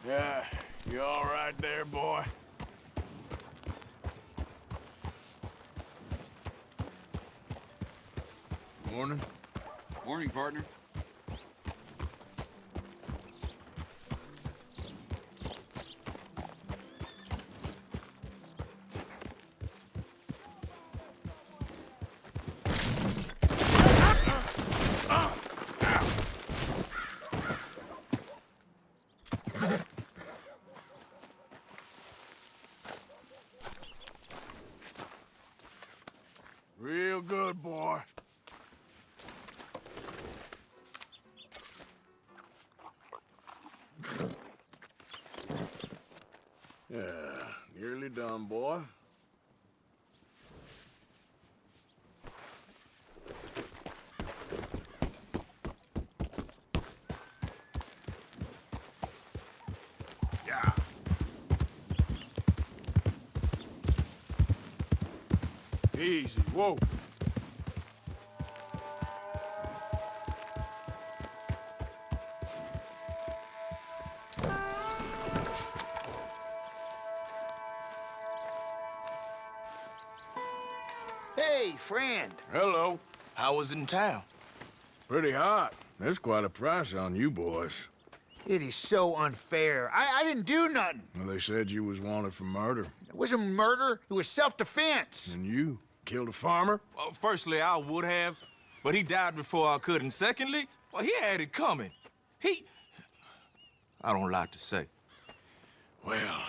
Yeah, you all right there, boy? Morning. Morning, partner. Real good, boy. Yeah, nearly done, boy. Yeah. Easy, whoa. Hey, friend. Hello. How was in town? Pretty hot. There's quite a price on you boys. It is so unfair. I didn't do nothing. Well, they said you was wanted for murder. It wasn't murder. It was self-defense. And you killed a farmer? Well, firstly, I would have, but he died before I could. And secondly, well, he had it coming. I don't like to say. Well...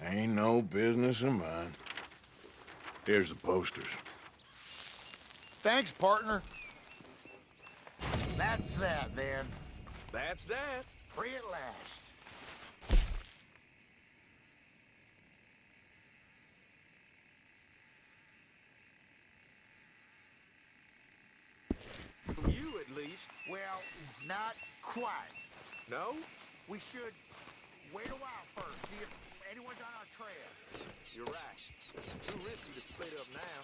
ain't no business of mine. Here's the posters. Thanks, partner. That's that, then. That's that. Free at last. You, at least. Well, not quite. No? We should wait a while first, see if anyone's on our trail. You're right. Too risky to split up now.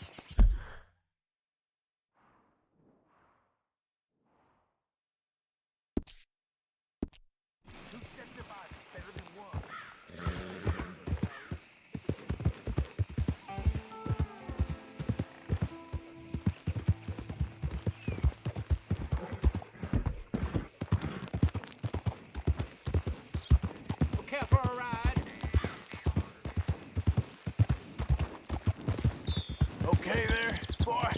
Two steps about it, better than one. Okay for a ride? Okay there, boy?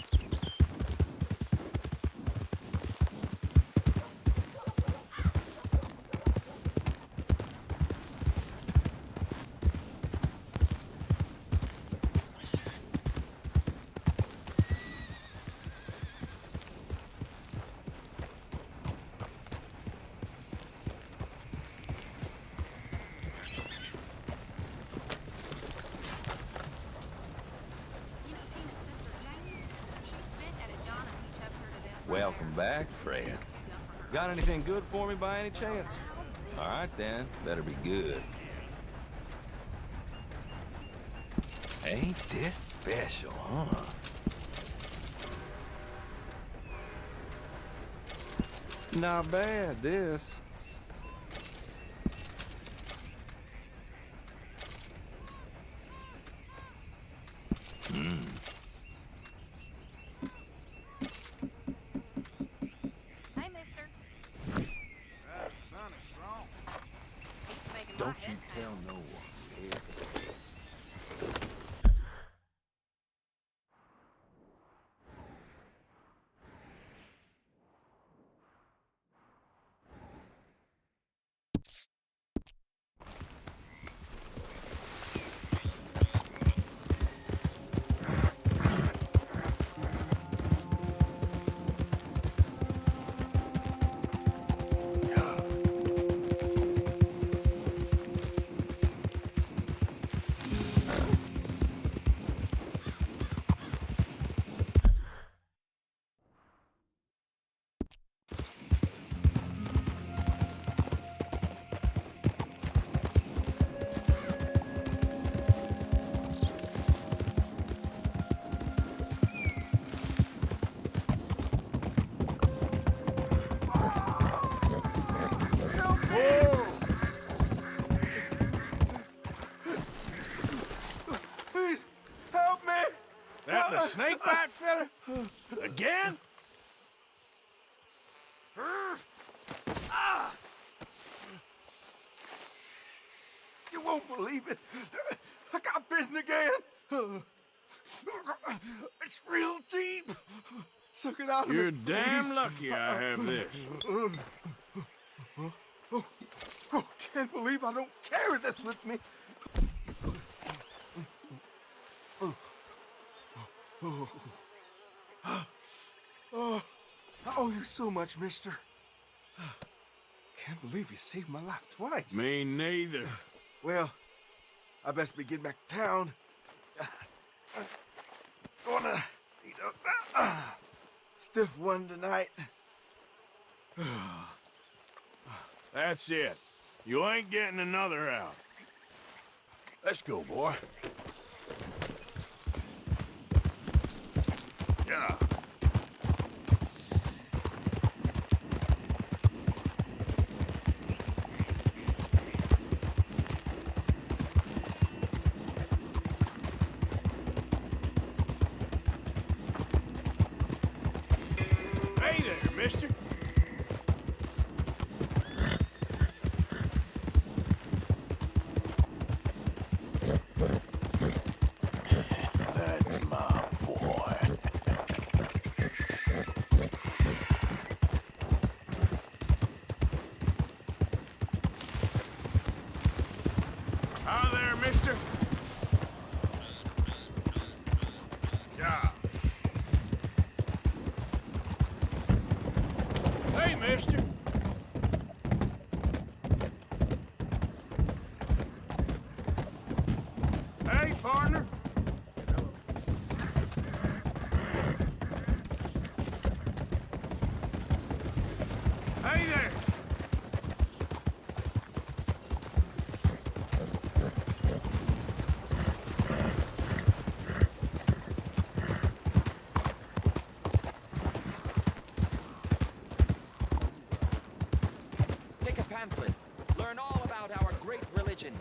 Welcome back, friend. Got anything good for me by any chance? All right, then. Better be good. Ain't this special, huh? Not bad, this. Hey, mister. Sun is strong. Don't you tell no one, yeah? Please, help me! That the snake bite fella? Again? You won't believe it. I got bitten again. It's real deep. Suck it out of me. You're damn please. lucky I have this. Oh, can't believe I don't carry this with me. Oh, I owe you so much, mister. Can't believe you saved my life twice. Me neither. Well, I best be getting back to town. Gonna eat a stiff one tonight. That's it. You ain't getting another out. Let's go, boy. Yeah. Hey there, mister. That's my boy. Hi there, mister. Yeah. Hey, mister. Hey, partner. Hey there. Take a pamphlet. Learn all about our great religion.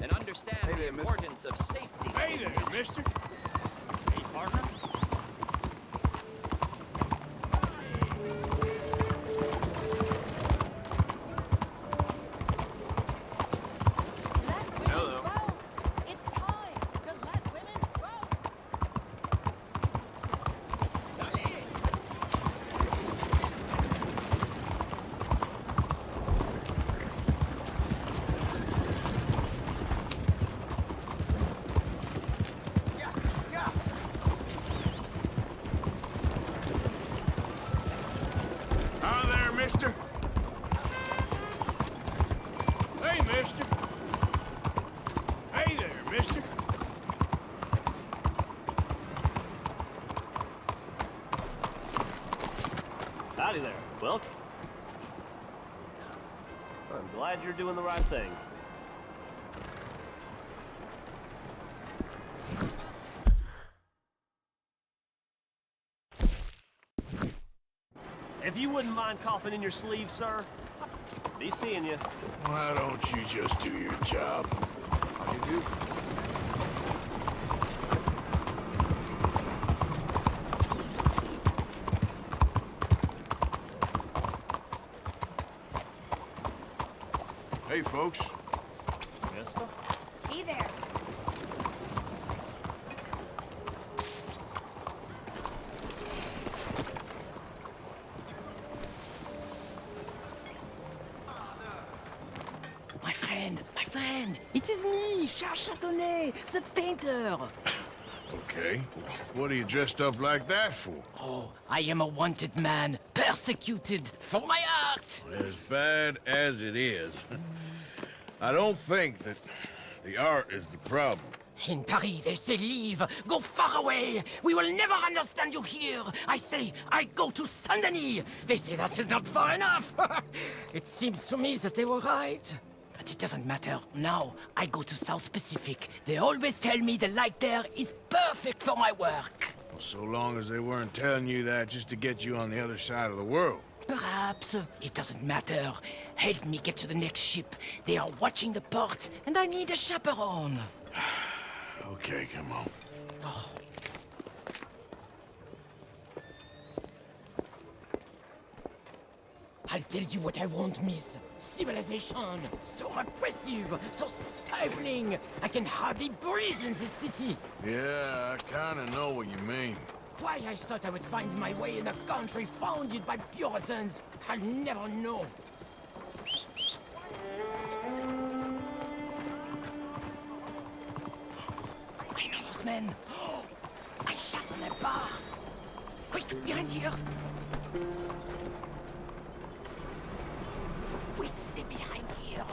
And understand the importance of safety. Hey there, mister. Hey, partner. Hello. Vote. It's time to let women vote. Hi there, mister. Hey, mister. Hey there, mister. Howdy there. Welcome. I'm glad you're doing the right thing. If you wouldn't mind coughing in your sleeve, sir, be seeing you. Why don't you just do your job? You do? Hey, folks. It is me, Charles Chatonnet, the painter. Okay. What are you dressed up like that for? Oh, I am a wanted man, persecuted for my art. As bad as it is, I don't think that the art is the problem. In Paris, they say leave, go far away. We will never understand you here. I say, I go to Saint-Denis. They say that is not far enough. It seems to me that they were right. But it doesn't matter. Now, I go to South Pacific. They always tell me the light there is perfect for my work. Well, so long as they weren't telling you that just to get you on the other side of the world. Perhaps. It doesn't matter. Help me get to the next ship. They are watching the port, and I need a chaperone. Okay, come on. Oh. I'll tell you what I want, miss. Civilization. So repressive, so stifling. I can hardly breathe in this city. Yeah, I kinda know what you mean. Why I thought I would find my way in a country founded by Puritans, I'll never know. I know those men. I shot on that bar. Quick, behind here. We stay behind here.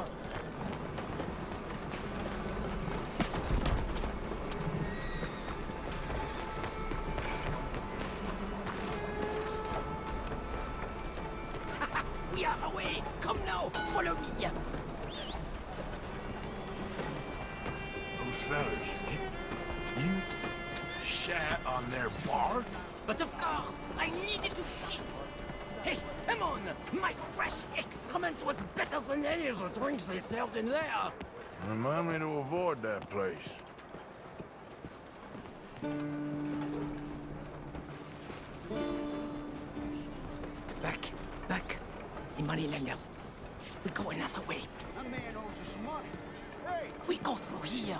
We are away. Come now, follow me. Those fellas, you shat on their bar? But of course, I needed to shit. Hey, come on! My fresh excrement was better than any of the drinks they served in there. Remind me to avoid that place. Back. The moneylenders. We go another way. That man owes us some money. Hey! We go through here.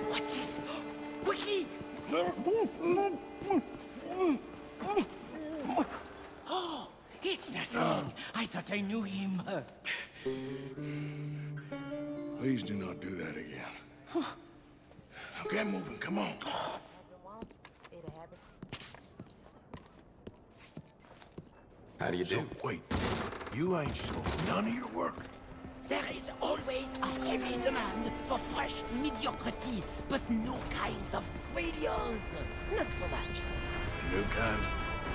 What's this? Quickly! Oh, it's nothing. I thought I knew him. Please do not do that again. Now get moving, come on. How do you do? Wait, you ain't sold none of your work. There is always a heavy demand for fresh mediocrity, but new kinds of brilliance. Not so much. The new kinds.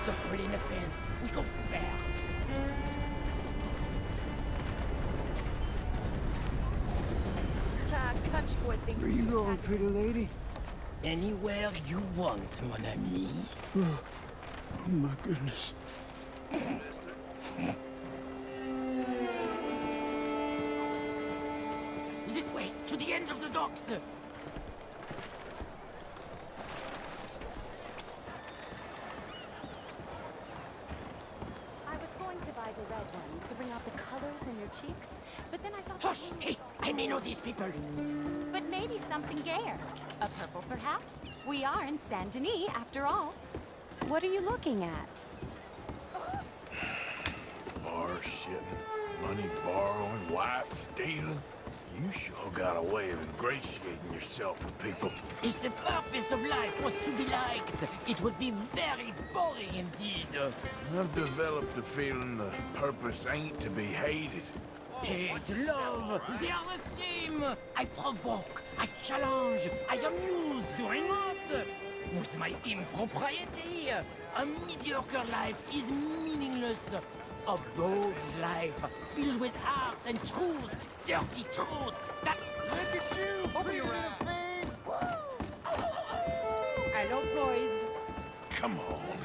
The Holy Fence. We go through there. Country thinks Where you going, pretty lady? Anywhere you want, mon ami. Oh, my goodness. This way, to the end of the docks. I was going to buy the red ones to bring out the colors in your cheeks, but then I thought... Hush! Hey, I may know these people. But maybe something gayer. A purple, perhaps? We are in Saint Denis, after all. What are you looking at? Bar shitting, money borrowing, wife stealing. You sure got a way of ingratiating yourself with people. If the purpose of life was to be liked, it would be very boring indeed. I've developed the feeling the purpose ain't to be hated. Hate, love, they are the same. I provoke, I challenge, I amuse, doing what? With my impropriety, a mediocre life is meaningless. A bold life, filled with art and truth, dirty truth, that... Look at you! Open your face! Hello, boys. Come on.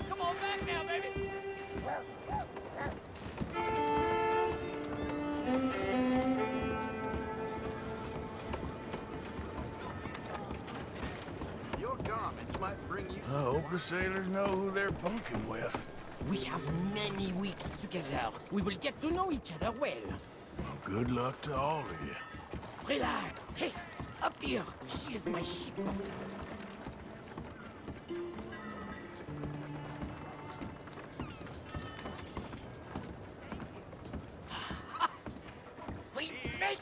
Come on back now, baby. Your garments might bring you... I hope the sailors know who they're bunking with. We have many weeks together. We will get to know each other well. Well, good luck to all of you. Relax. Hey, up here. She is my ship.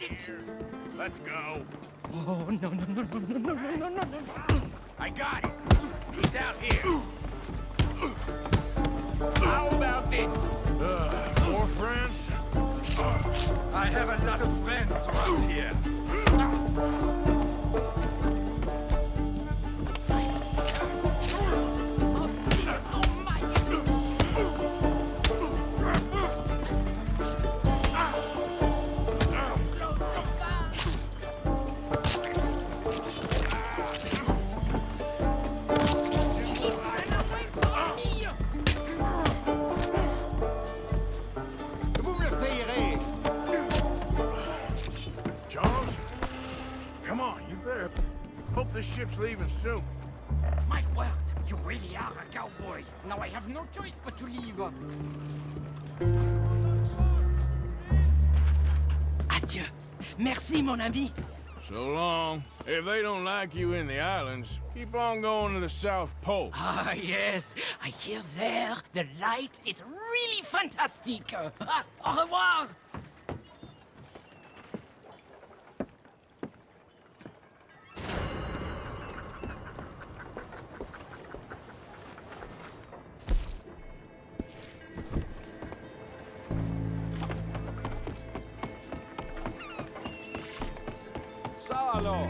it! Let's go. Oh, no, no, no, no, no, no, no, no, no, no. I got it. He's out here. How about this? More friends? I have a lot of friends around here. Vous me le payerez. Charles? Come on, you better hope this ship's leaving soon. My word, you really are a cowboy. Now I have no choice but to leave. Adieu. Merci, mon ami. So long. If they don't like you in the islands, keep on going to the South Pole. Ah, yes. I hear there the light is really fantastic. Au revoir. Salo! All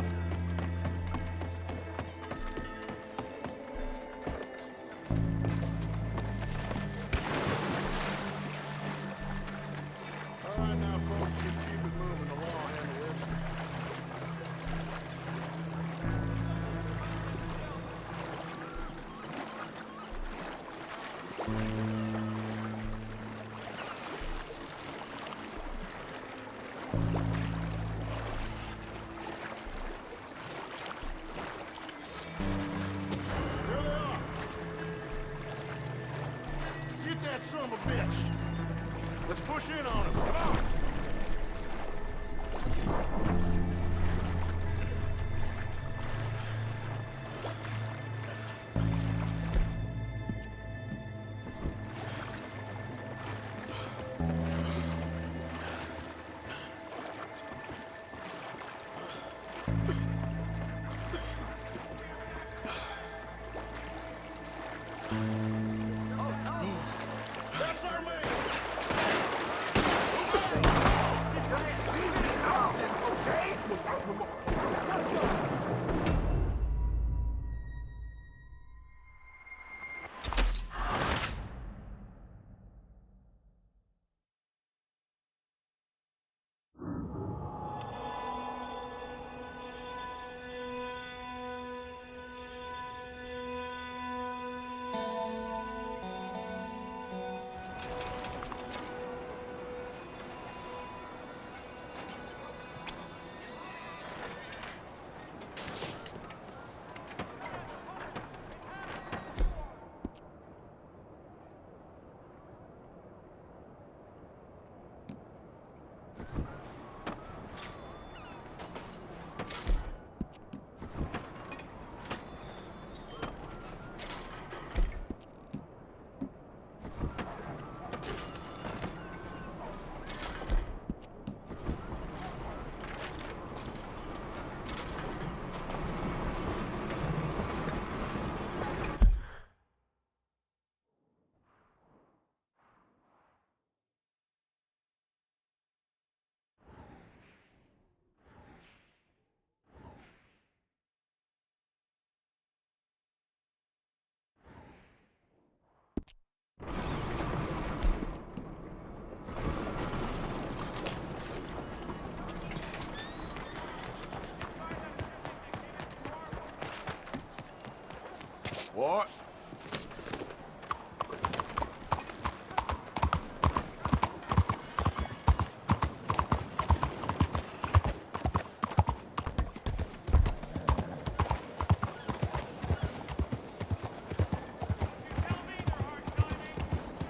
right, now, folks, just keep it moving. The law will handle this. Here they are. Get that son of a bitch. Let's push in on him. Come on. That's our man. What?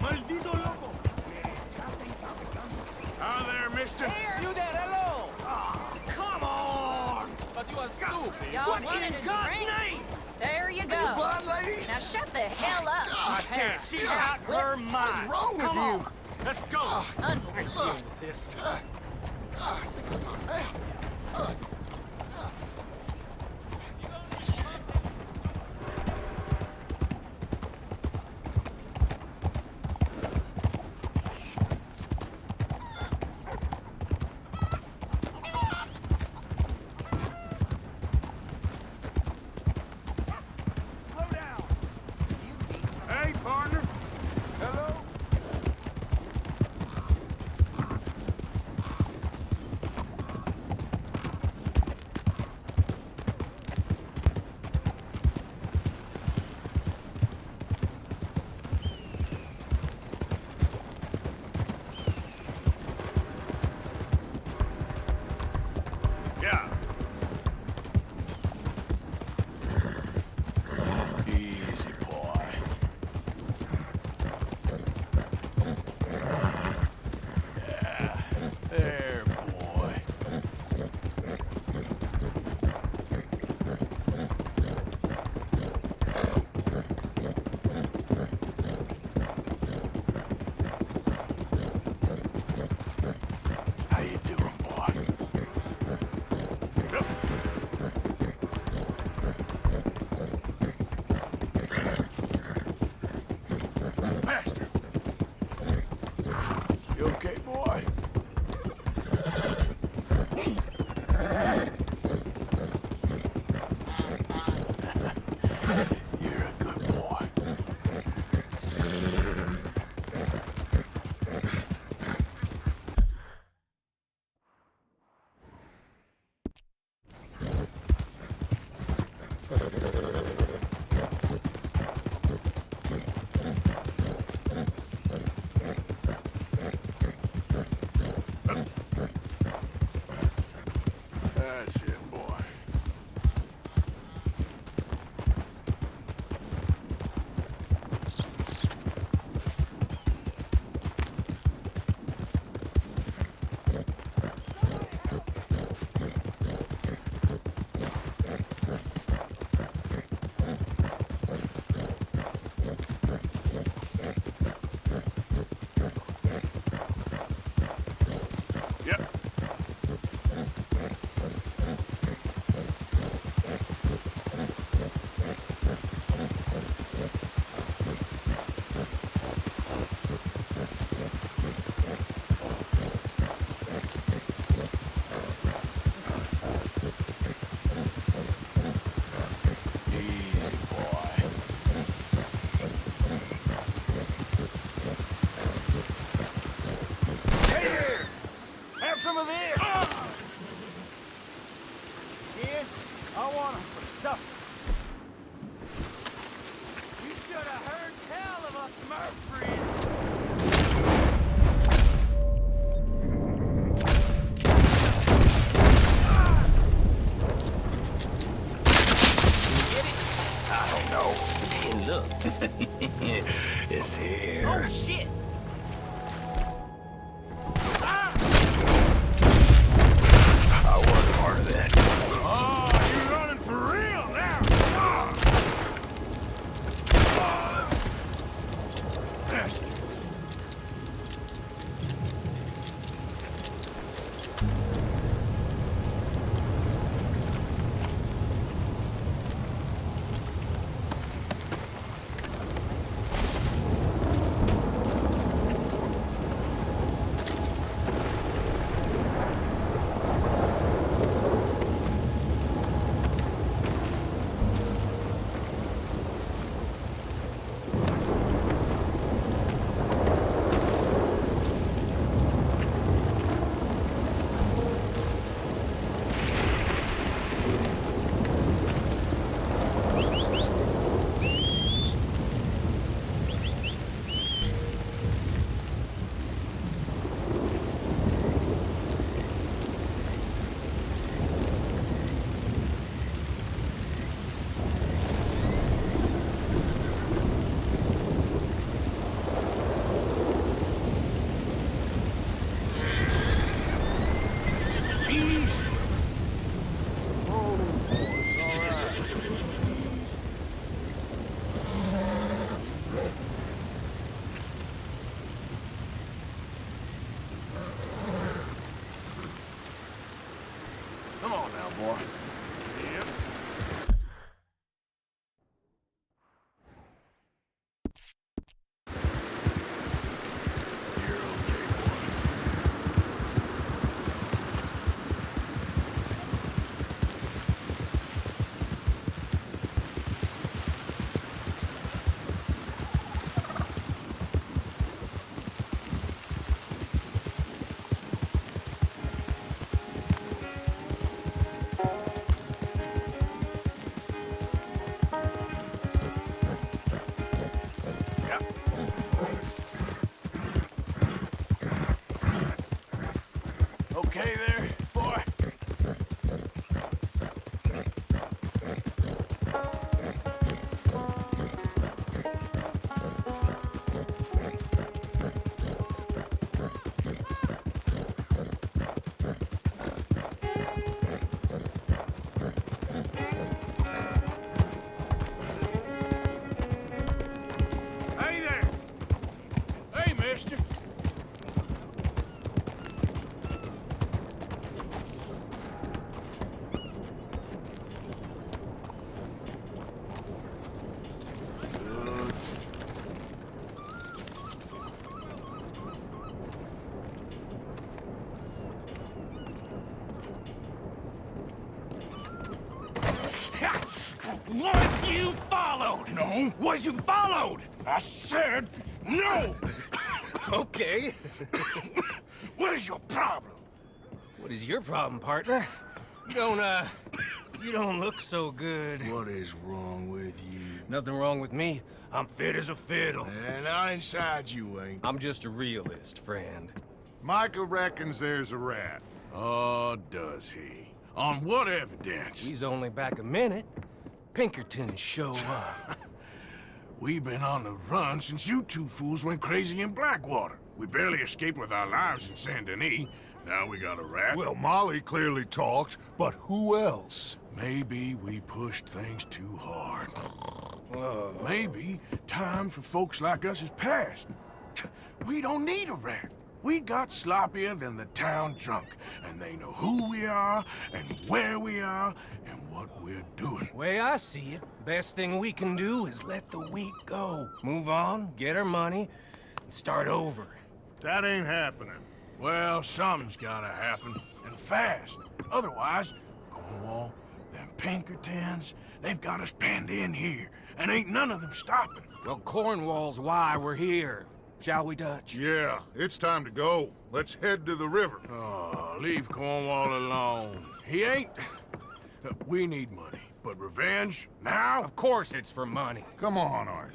Maldito loco. Hi there, mister. You there, hello! Come on. But you are stupid. Y'all What wanted in a God's drink? name? There you You go. blind lady? Now shut the hell up. I can't. She's out her mind. What's wrong with Come you? on. Let's go. Unbelievable. This. Hey, partner. Hello. Yeah. Easy, boy. Yeah. There, boy. How you doing, boy? Master. You okay, boy? You're a good boy. That's it, boy. Yep. Easy, boy. Hey there! Have some of this! Kid, I want them for supper. You should have heard tell of us Murfrees. Hey, look. It's here. Oh, shit! I wasn't part of that. Oh, you're running for real now. Bastards. okay there, boy? Hey there! Hey, mister! Was you followed? No! Was you followed? I said no! Okay. What is your problem? What is your problem, partner? You don't look so good. What is wrong with you? Nothing wrong with me. I'm fit as a fiddle. And not inside you ain't. I'm just a realist, friend. Micah reckons there's a rat. Oh, does he? On what evidence? He's only back a minute. Pinkerton show up. We've been on the run since you two fools went crazy in Blackwater. We barely escaped with our lives in Saint Denis. Now we got a rat. Well, Molly clearly talked, but who else? Maybe we pushed things too hard. Maybe time for folks like us is past. We don't need a rat. We got sloppier than the town drunk, and they know who we are, and where we are, and what we're doing. Way I see it, best thing we can do is let the wheat go. Move on, get our money, and start over. That ain't happening. Well, something's gotta happen, and fast. Otherwise, Cornwall, them Pinkertons, they've got us penned in here, and ain't none of them stopping. Well, Cornwall's why we're here. Shall we, Dutch? Yeah, it's time to go. Let's head to the river. Oh, leave Cornwall alone. He ain't... We need money, but revenge, now? Of course it's for money. Come on, Arthur.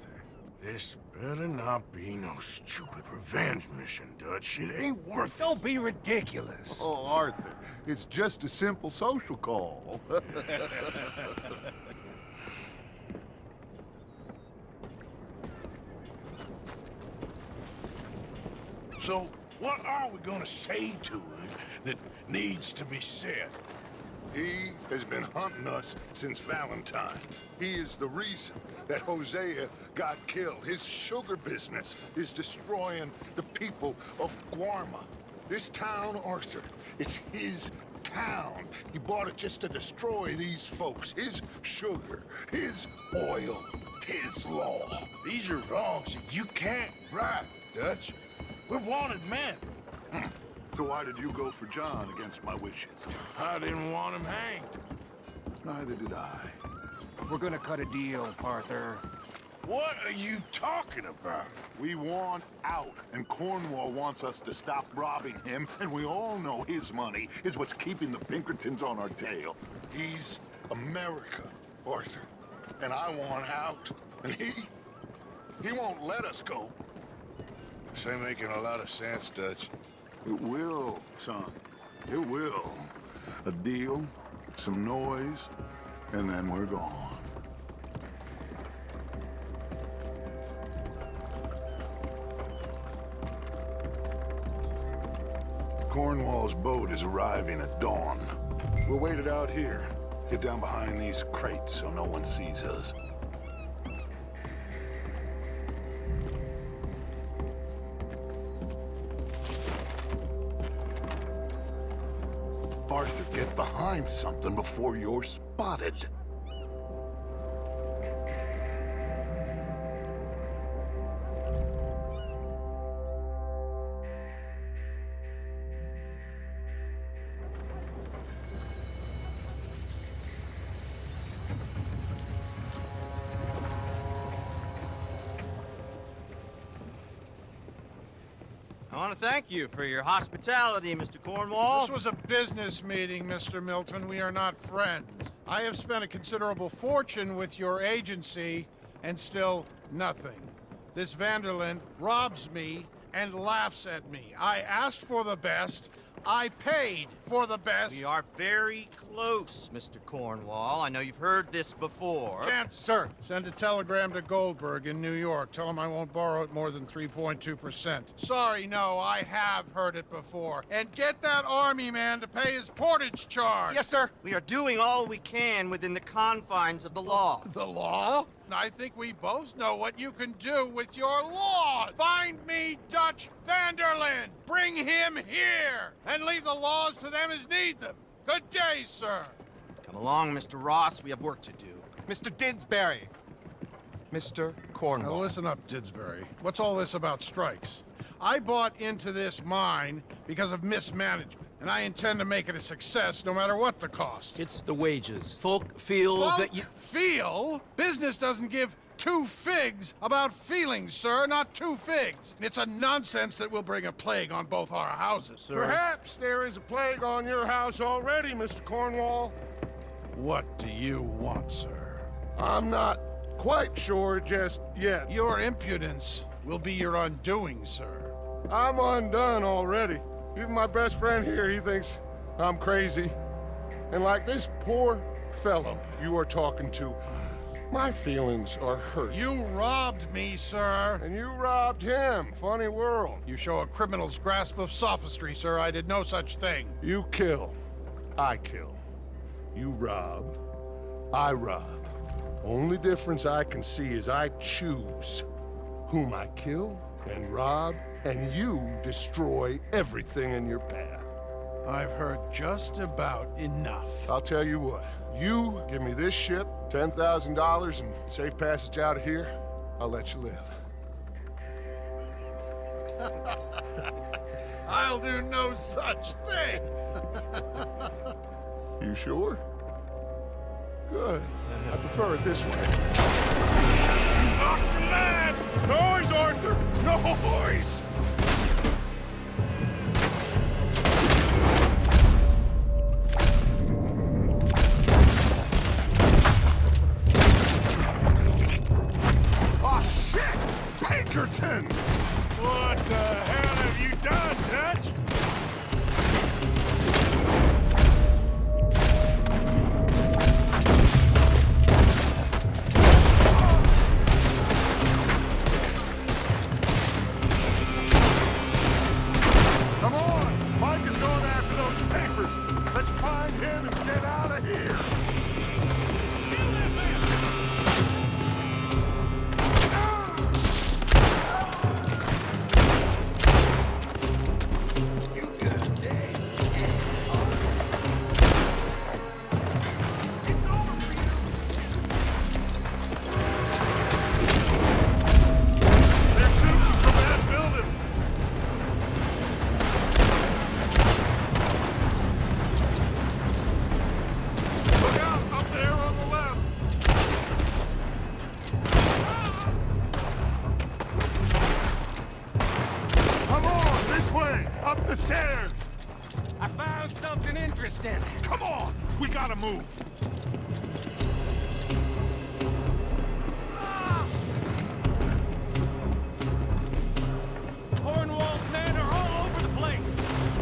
This better not be no stupid revenge mission, Dutch. It ain't worth it. Don't be ridiculous. Oh, Arthur, it's just a simple social call. So, what are we gonna say to him that needs to be said? He has been hunting us since Valentine. He is the reason that Hosea got killed. His sugar business is destroying the people of Guarma. This town, Arthur, is his town. He bought it just to destroy these folks. His sugar, his oil, his law. These are wrongs that you can't right, Dutch. We're wanted men. So why did you go for John against my wishes? I didn't want him hanged. Neither did I. We're gonna cut a deal, Arthur. What are you talking about? We want out, and Cornwall wants us to stop robbing him, and we all know his money is what's keeping the Pinkertons on our tail. He's America, Arthur, and I want out, and he won't let us go. This ain't making a lot of sense, Dutch. It will, son. It will. A deal, some noise, and then we're gone. Cornwall's boat is arriving at dawn. We'll wait it out here. Get down behind these crates so no one sees us. Arthur, get behind something before you're spotted. I want to thank you for your hospitality, Mr. Cornwall. This was a business meeting, Mr. Milton. We are not friends. I have spent a considerable fortune with your agency, and still nothing. This Vanderlyn robs me and laughs at me. I asked for the best. I paid for the best. We are very close, Mr. Cornwall. I know you've heard this before. Chance, sir. Send a telegram to Goldberg in New York. Tell him I won't borrow it more than 3.2%. Sorry, no, I have heard it before. And get that army man to pay his portage charge. Yes, sir. We are doing all we can within the confines of the law. The law? I think we both know what you can do with your law. Find me Dutch Vanderlyn. Bring him here. And leave the laws to them as need them. Good day, sir. Come along, Mr. Ross. We have work to do. Mr. Didsbury. Mr. Cornwall. Now listen up, Didsbury. What's all this about strikes? I bought into this mine because of mismanagement, and I intend to make it a success no matter what the cost. It's the wages. Folk feel that you... Feel? Business doesn't give two figs about feelings, sir, not two figs. It's a nonsense that will bring a plague on both our houses, sir. Perhaps there is a plague on your house already, Mr. Cornwall. What do you want, sir? I'm not quite sure just yet. Your impudence will be your undoing, sir. I'm undone already. Even my best friend here, he thinks I'm crazy. And like this poor fellow you are talking to, my feelings are hurt. You robbed me, sir. And you robbed him. Funny world. You show a criminal's grasp of sophistry, sir. I did no such thing. You kill. I kill. You rob. I rob. Only difference I can see is I choose whom I kill and rob, and you destroy everything in your path. I've heard just about enough. I'll tell you what. You give me this ship, $10,000, and safe passage out of here, I'll let you live. I'll do no such thing. You sure? Good. I prefer it this way. You lost your man! Noise, Arthur! Noise! Oh, shit! Pinkertons! What the hell have you done, Dutch? Come on! Mike is going after those papers! Let's find him and get out of here! They're shooting from that building! Look out! Up there on the left! Come on! This way! Up the stairs! I found something interesting. Come on! We gotta move! Cornwall's men are all over the place.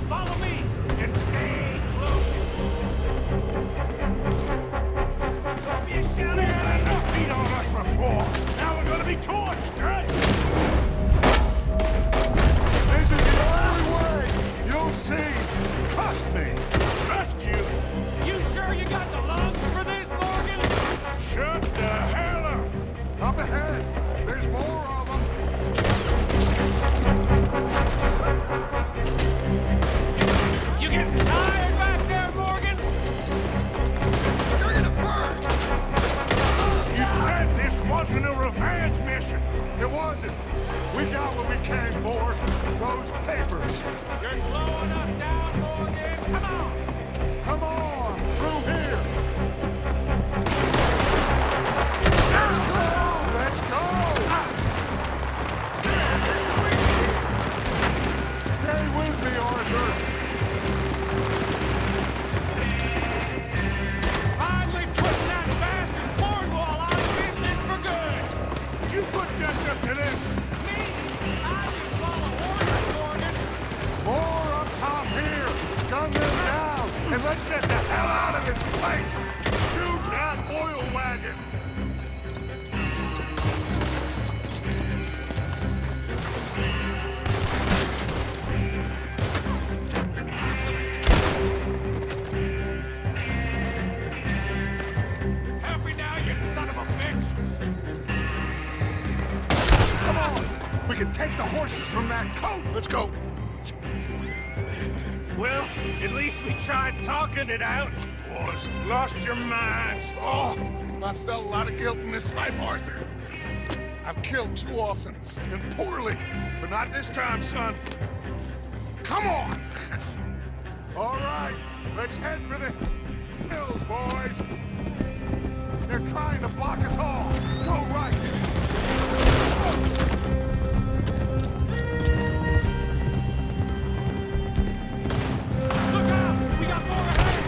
Follow me and stay close. Don't be a shouter. We had enough heat on us before! Now we're gonna be torched, Dutch! This is the only way! You'll see! Trust me! Trust you? You sure you got the lungs for this, Morgan? Shut the hell up! Up ahead! There's more of them! You getting tired back there, Morgan? You're gonna burn! You said this wasn't a revenge mission! It wasn't! We got what we came for! Those papers! You're slowing us down, Morgan. Come on. Come on! Run them down, and let's get the hell out of this place! Shoot that oil wagon! Help me now, you son of a bitch! Come on! We can take the horses from that coat! Let's go! Well, at least we tried talking it out. Boys, lost your minds! Oh, I felt a lot of guilt in this life, Arthur. I've killed too often, and poorly, but not this time, son. Come on! All right, let's head for the hills, boys. They're trying to block us all. Go right. Look out! We got more ahead!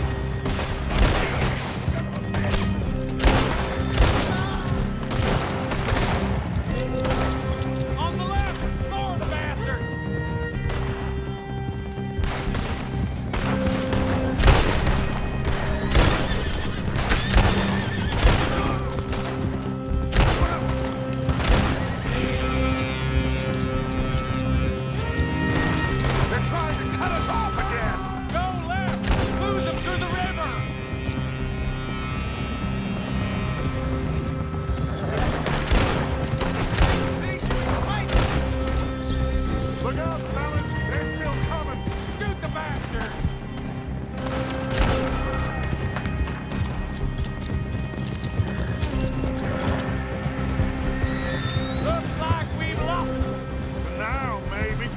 On the left! More of the bastards! They're trying to cut us off again. Go left! Lose them through the river! Look out, fellas. They're still coming. Shoot the bastards! Looks like we've lost them. For now, maybe.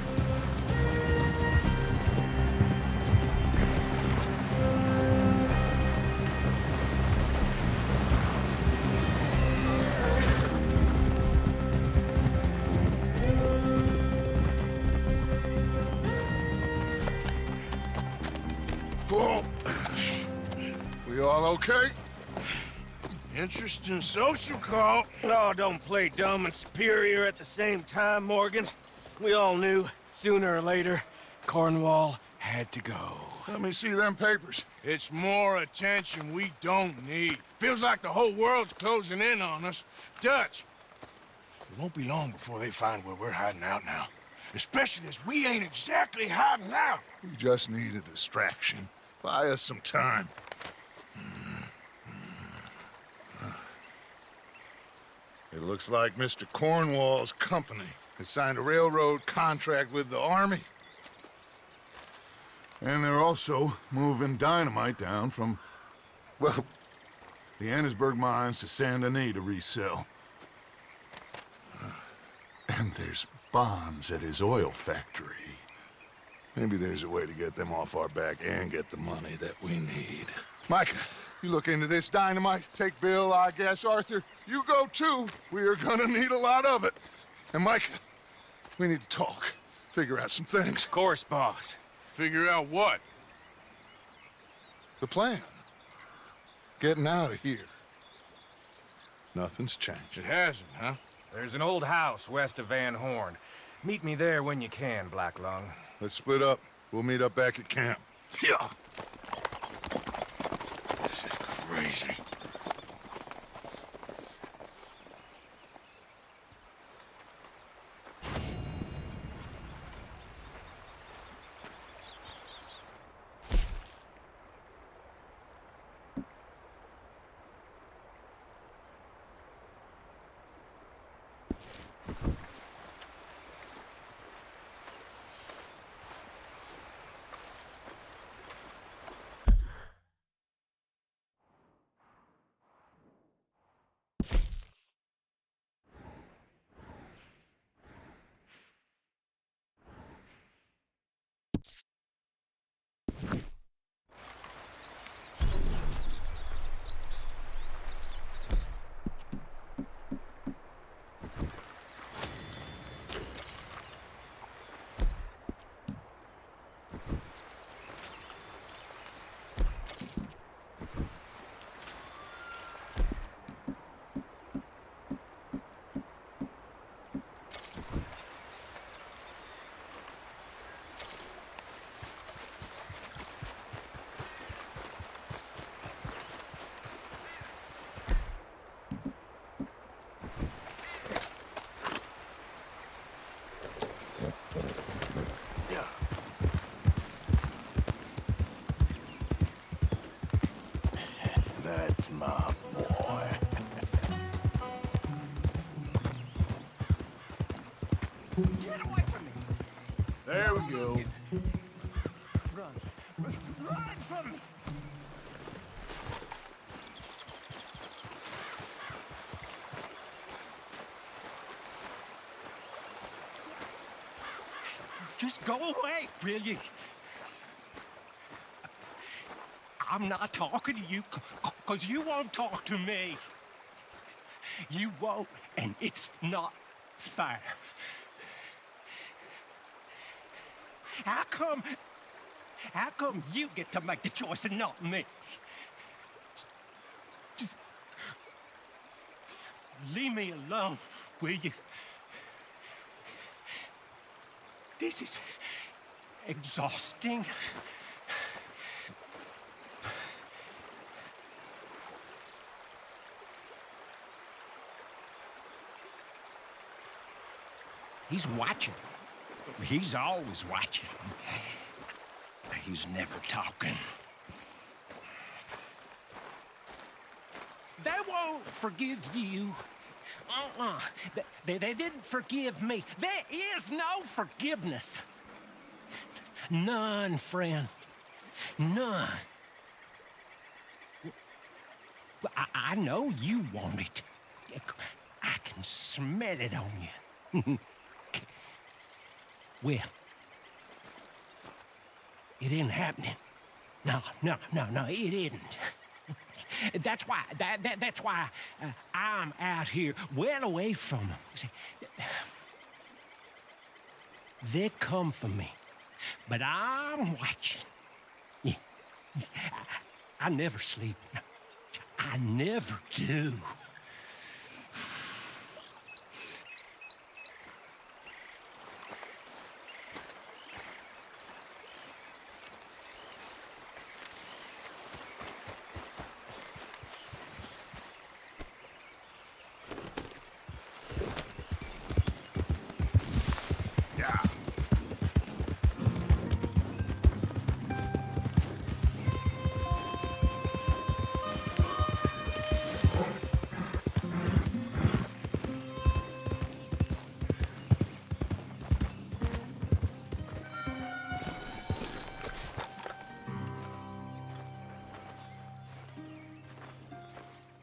Whoa. We all okay? Interesting social call. Oh, don't play dumb and superior at the same time, Morgan. We all knew, sooner or later, Cornwall had to go. Let me see them papers. It's more attention we don't need. Feels like the whole world's closing in on us. Dutch, it won't be long before they find where we're hiding out now. Especially as we ain't exactly hiding out. We just need a distraction. Buy us some time. It looks like Mr. Cornwall's company has signed a railroad contract with the Army. And they're also moving dynamite down from, well, the Annesburg mines to Saint Denis to resell. And there's bonds at his oil factory. Maybe there's a way to get them off our back and get the money that we need. Micah, you look into this dynamite. Take Bill, I guess. Arthur, you go too. We are gonna need a lot of it. And Micah, we need to talk. Figure out some things. Of course, boss. Figure out what? The plan. Getting out of here. Nothing's changed. It hasn't, huh? There's an old house west of Van Horn. Meet me there when you can, Black Lung. Let's split up. We'll meet up back at camp. Yeah. This is crazy. That's my boy. Get away from me! There we go. Run. Run from me! Just go away, will you? I'm not talking to you because you won't talk to me. You won't, and it's not fair. How come you get to make the choice and not me? Just leave me alone, will you? This is exhausting. He's watching. He's always watching. He's never talking. They won't forgive you. They didn't forgive me. There is no forgiveness. None, friend. None. I know you want it. I can smell it on you. Well, it ain't happening. No, it isn't. That's why, that's why I'm out here, well away from them. See, they come for me, but I'm watching. Yeah. I never sleep. I never do.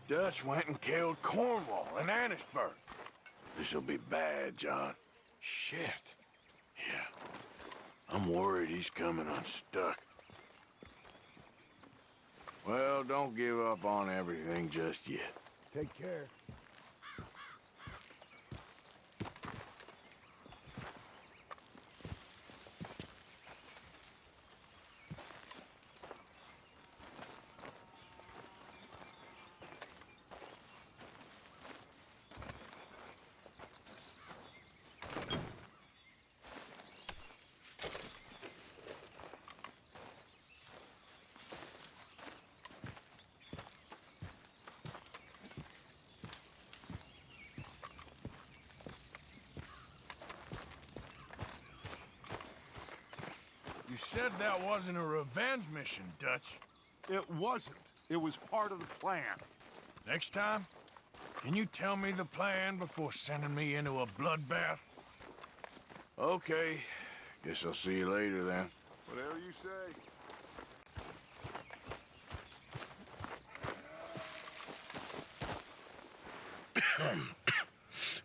Dutch went and killed Cornwall in Annisburg. This'll be bad, John. Shit. Yeah. I'm worried he's coming unstuck. Well, don't give up on everything just yet. Take care. You said that wasn't a revenge mission, Dutch. It wasn't. It was part of the plan. Next time, can you tell me the plan before sending me into a bloodbath? Okay. Guess I'll see you later, then. Whatever you say.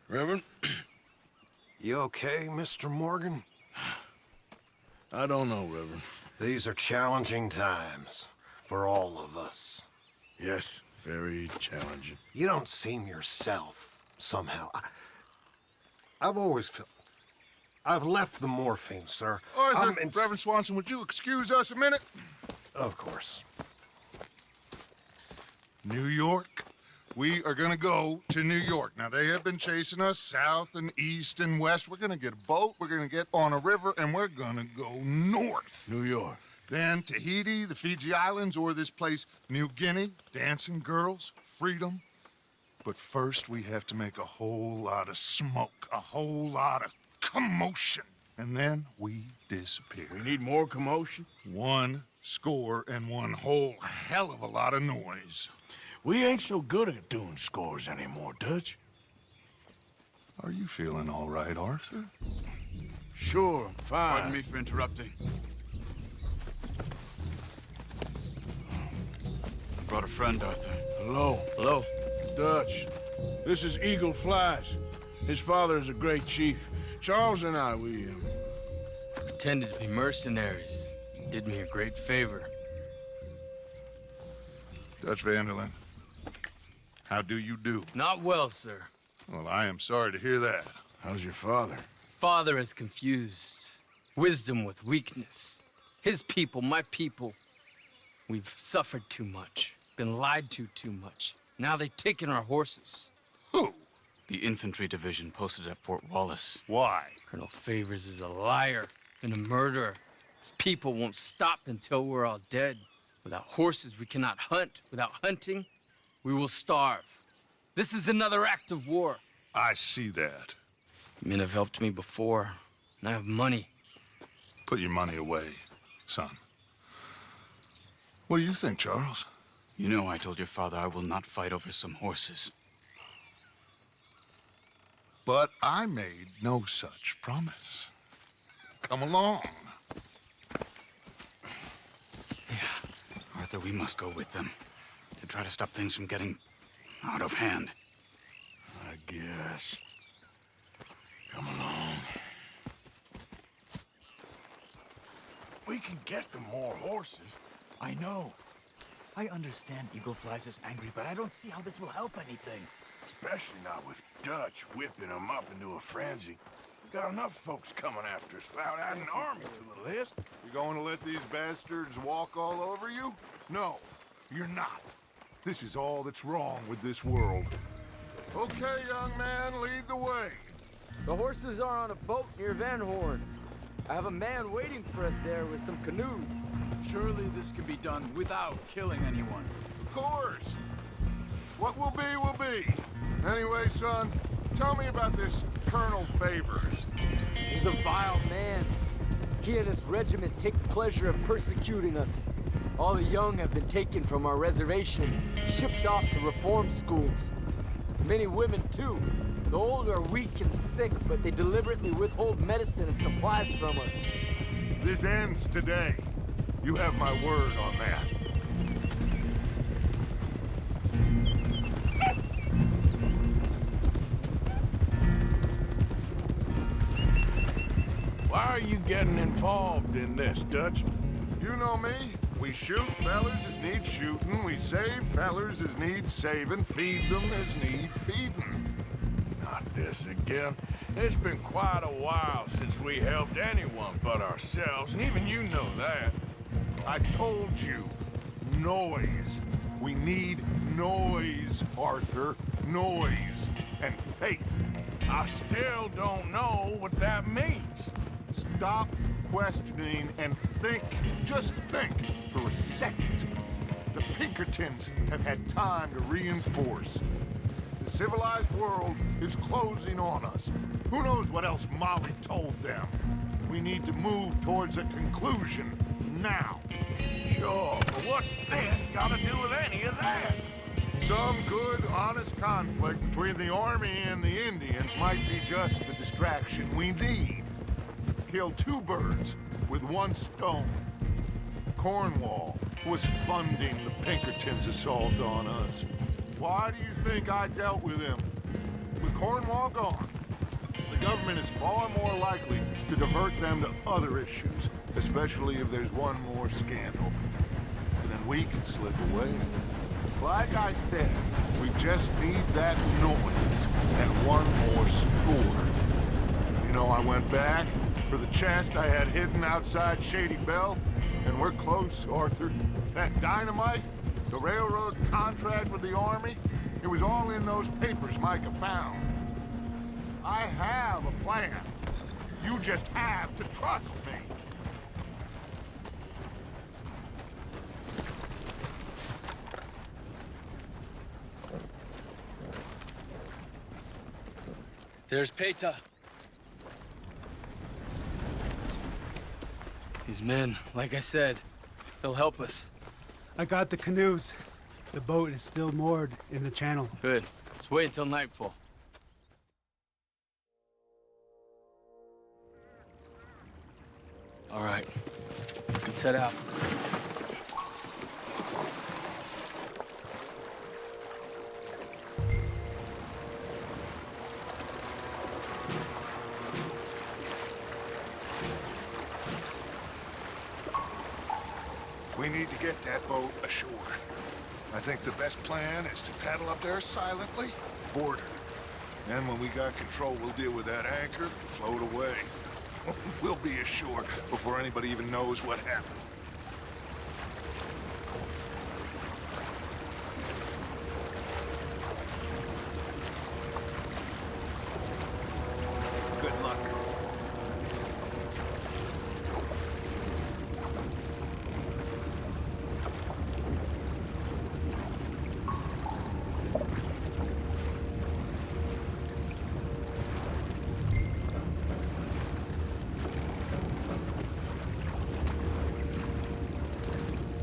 Reverend? You okay, Mr. Morgan? I don't know, Reverend. These are challenging times for all of us. Yes, very challenging. You don't seem yourself, somehow. I've always felt... I've left the morphine, sir. Arthur, Reverend Swanson, would you excuse us a minute? Of course. New York. We are gonna go to New York. Now, they have been chasing us south and east and west. We're gonna get a boat, we're gonna get on a river, and we're gonna go north. New York. Then Tahiti, the Fiji Islands, or this place, New Guinea, dancing girls, freedom. But first, we have to make a whole lot of smoke, a whole lot of commotion. And then we disappear. We need more commotion? 1 score and 1 whole hell of a lot of noise. We ain't so good at doing scores anymore, Dutch. Are you feeling all right, Arthur? Sure, I'm fine. Pardon me for interrupting. I brought a friend, Arthur. Hello. Hello. Dutch. This is Eagle Flies. His father is a great chief. Charles and I, we pretended to be mercenaries. You did me a great favor. Dutch van der Linde, how do you do? Not well, sir. Well, I am sorry to hear that. How's your father? Father has confused wisdom with weakness. His people, my people. We've suffered too much, been lied to too much. Now they've taken our horses. Who? The infantry division posted at Fort Wallace. Why? Colonel Favors is a liar and a murderer. His people won't stop until we're all dead. Without horses, we cannot hunt. Without hunting, we will starve. This is another act of war. I see that. Men have helped me before, and I have money. Put your money away, son. What do you think, Charles? You know I told your father I will not fight over some horses. But I made no such promise. Come along. Arthur, we must go with them to try to stop things from getting out of hand. I guess. Come along. We can get them more horses. I know. I understand Eagle Flies is angry, but I don't see how this will help anything. Especially not with Dutch whipping them up into a frenzy. We got enough folks coming after us without adding an army to the list. You going to let these bastards walk all over you? No, you're not. This is all that's wrong with this world. Okay, young man, lead the way. The horses are on a boat near Van Horn. I have a man waiting for us there with some canoes. Surely this can be done without killing anyone. Of course. What will be. Anyway, son, tell me about this Colonel Favors. He's a vile man. He and his regiment take pleasure in persecuting us. All the young have been taken from our reservation, shipped off to reform schools. Many women, too. The old are weak and sick, but they deliberately withhold medicine and supplies from us. This ends today. You have my word on that. Why are you getting involved in this, Dutch? You know me. We shoot fellers as need shooting. We save fellers as need saving. Feed them as need feeding. Not this again. It's been quite a while since we helped anyone but ourselves, and even you know that. I told you. Noise. We need noise, Arthur. Noise and faith. I still don't know what that means. Stop questioning and think. Just think for a second. The Pinkertons have had time to reinforce. The civilized world is closing on us. Who knows what else Molly told them? We need to move towards a conclusion now. Sure, but what's this got to do with any of that? Some good, honest conflict between the army and the Indians might be just the distraction we need. Kill two birds with one stone. Cornwall was funding the Pinkertons' assault on us. Why do you think I dealt with him? With Cornwall gone, the government is far more likely to divert them to other issues, especially if there's one more scandal. And then we can slip away. Like I said, we just need that noise and one more score. You know, I went back for the chest I had hidden outside Shady Belle, and we're close, Arthur. That dynamite, the railroad contract with the army, it was all in those papers Micah found. I have a plan. You just have to trust me. There's Peta. These men, like I said, they'll help us. I got the canoes. The boat is still moored in the channel. Good. Let's wait until nightfall. All right. Let's head out. We need to get that boat ashore. I think the best plan is to paddle up there silently, board her. And when we got control, we'll deal with that anchor and float away. We'll be ashore before anybody even knows what happened. Good luck.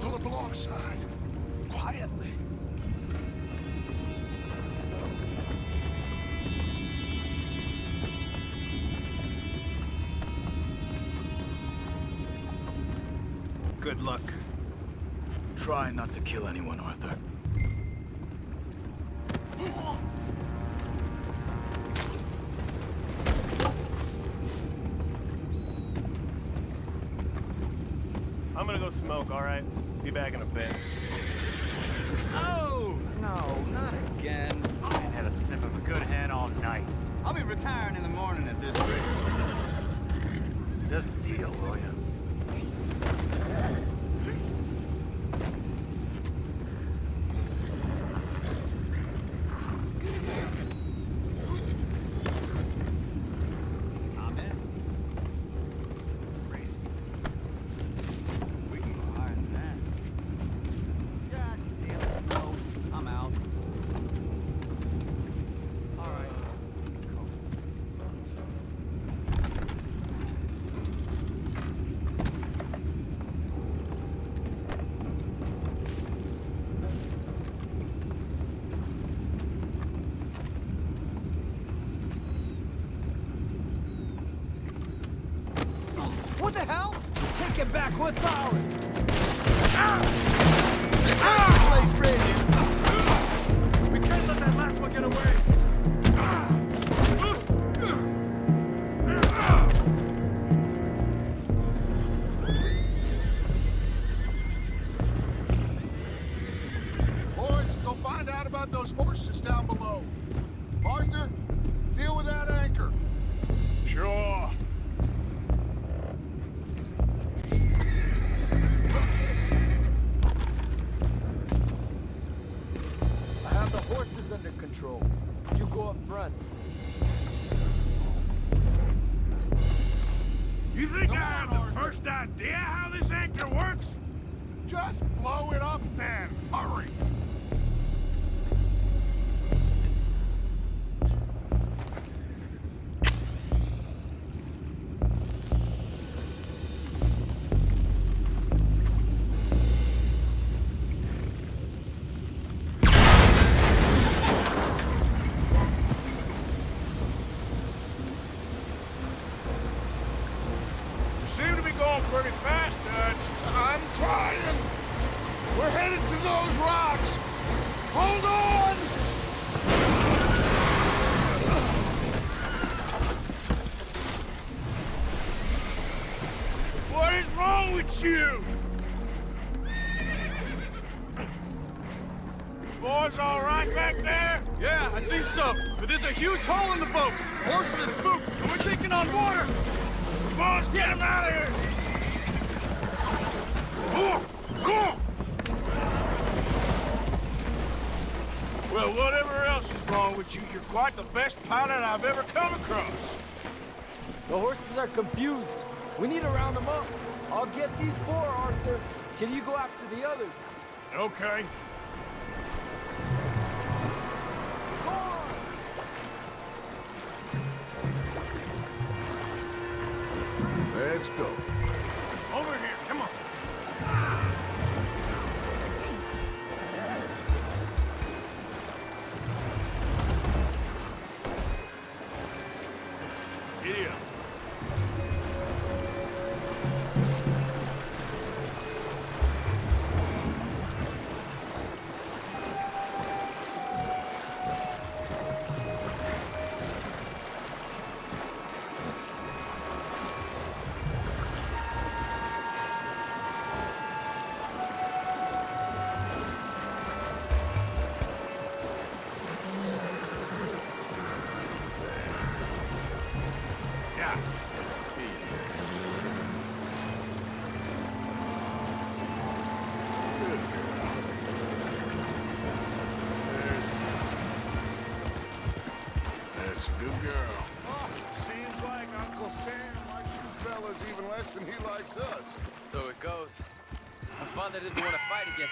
Pull up alongside, quietly. Good luck. Try not to kill anyone, Arthur. I'm gonna go smoke, all right? Be back in a bit. Oh, no, not again. I ain't had a sniff of a good hand all night. I'll be retiring in the morning at this rate. Just deal, will you? What the hell? Take it back. What's ours? We can't let that last one get away. Boys, go find out about those horses down below. Arthur, deal with that anchor. Sure. I have the horses under control. You go up front. You think I have the first idea how this anchor works? Just blow it up then. Hurry. You seem to be going pretty fast, Dutch. I'm trying. We're headed to those rocks. Hold on! What is wrong with you? Boys all right back there? Yeah, I think so. But there's a huge hole in the boat. Horses are spooked, and we're taking on water. Come on, let's get him out of here. Well, whatever else is wrong with you, you're quite the best pilot I've ever come across. The horses are confused. We need to round them up. I'll get these four, Arthur. Can you go after the others? Okay. Let's go. Over here, come on. Good girl. Oh, seems like Uncle Sam likes you fellas even less than he likes us. So it goes. My father doesn't want to fight again.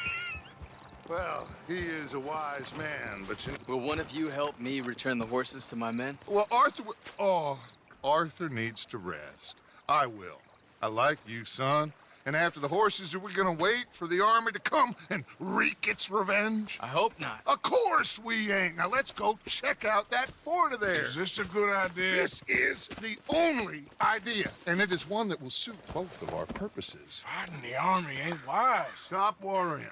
Well, he is a wise man, but you... Will one of you help me return the horses to my men? Well, Arthur... Oh, Arthur needs to rest. I will. I like you, son. And after the horses, are we gonna wait for the army to come and wreak its revenge? I hope not. Of course we ain't. Now let's go check out that fort of theirs. Is this a good idea? This is the only idea, and it is one that will suit both of our purposes. Fighting the army ain't wise. Stop worrying.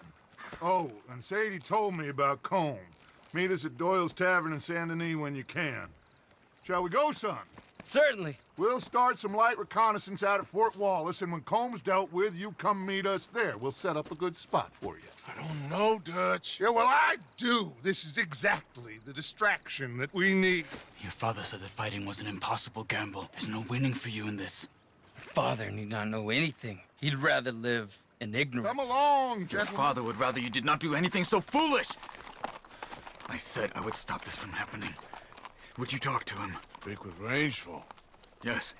Oh, and Sadie told me about Combe. Meet us at Doyle's Tavern in Saint Denis when you can. Shall we go, son? Certainly. We'll start some light reconnaissance out at Fort Wallace, and when Combs dealt with, you come meet us there. We'll set up a good spot for you. I don't know, Dutch. Yeah, well, I do. This is exactly the distraction that we need. Your father said that fighting was an impossible gamble. There's no winning for you in this. Father need not know anything. He'd rather live in ignorance. Come along, Your gentlemen. father would rather you did not do anything so foolish. I said I would stop this from happening. Would you talk to him? Speak with Rangeful. Yes.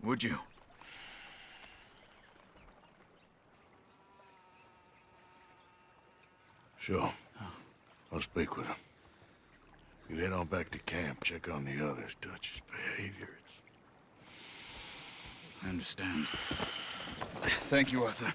Would you? Sure. I'll speak with him. You head on back to camp, check on the others. Dutch's behavior, I understand. Thank you, Arthur.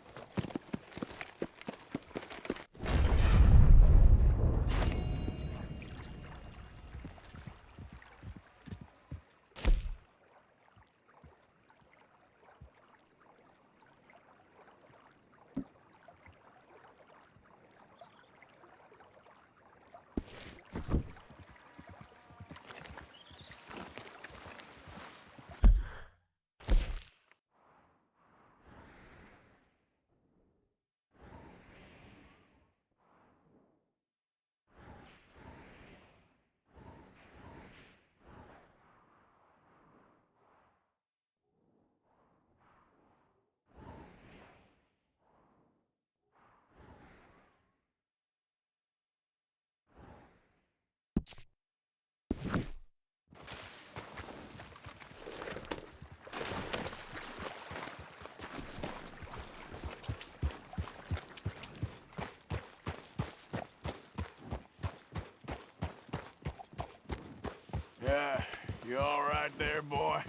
Yeah, you all right there, boy?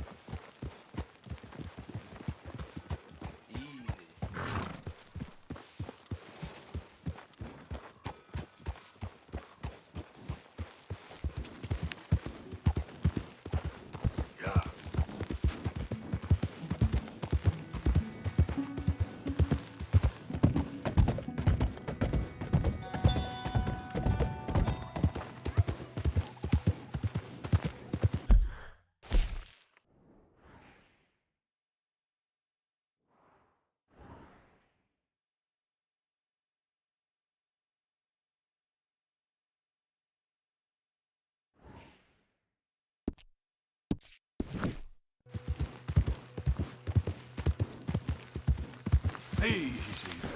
Easy there.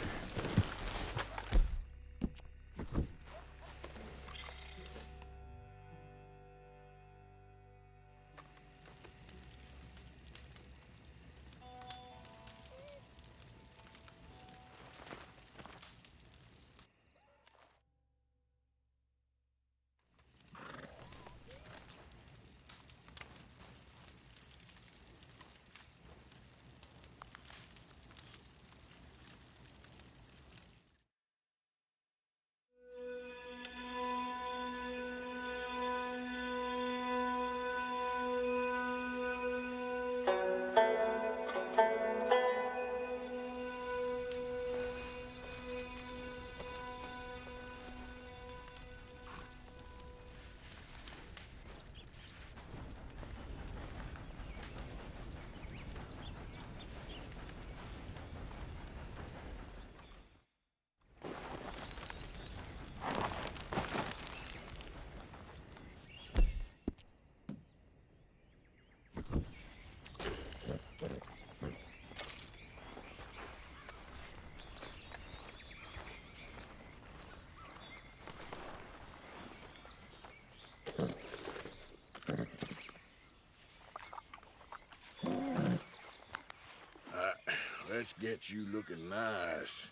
let's get you looking nice.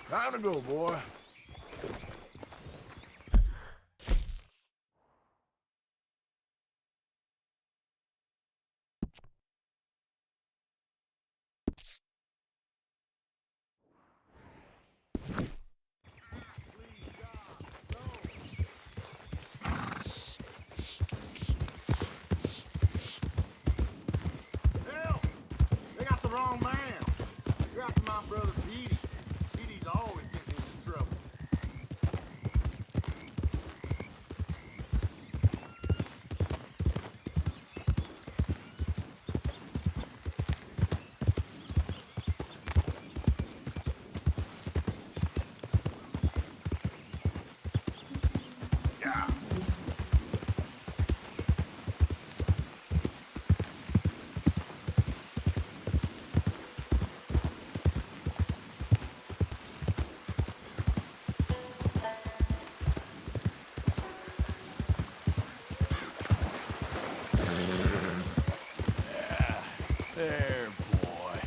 Time to go, boy. They got the wrong man. You're after my brother Petey. Petey's always getting into trouble. There, boy.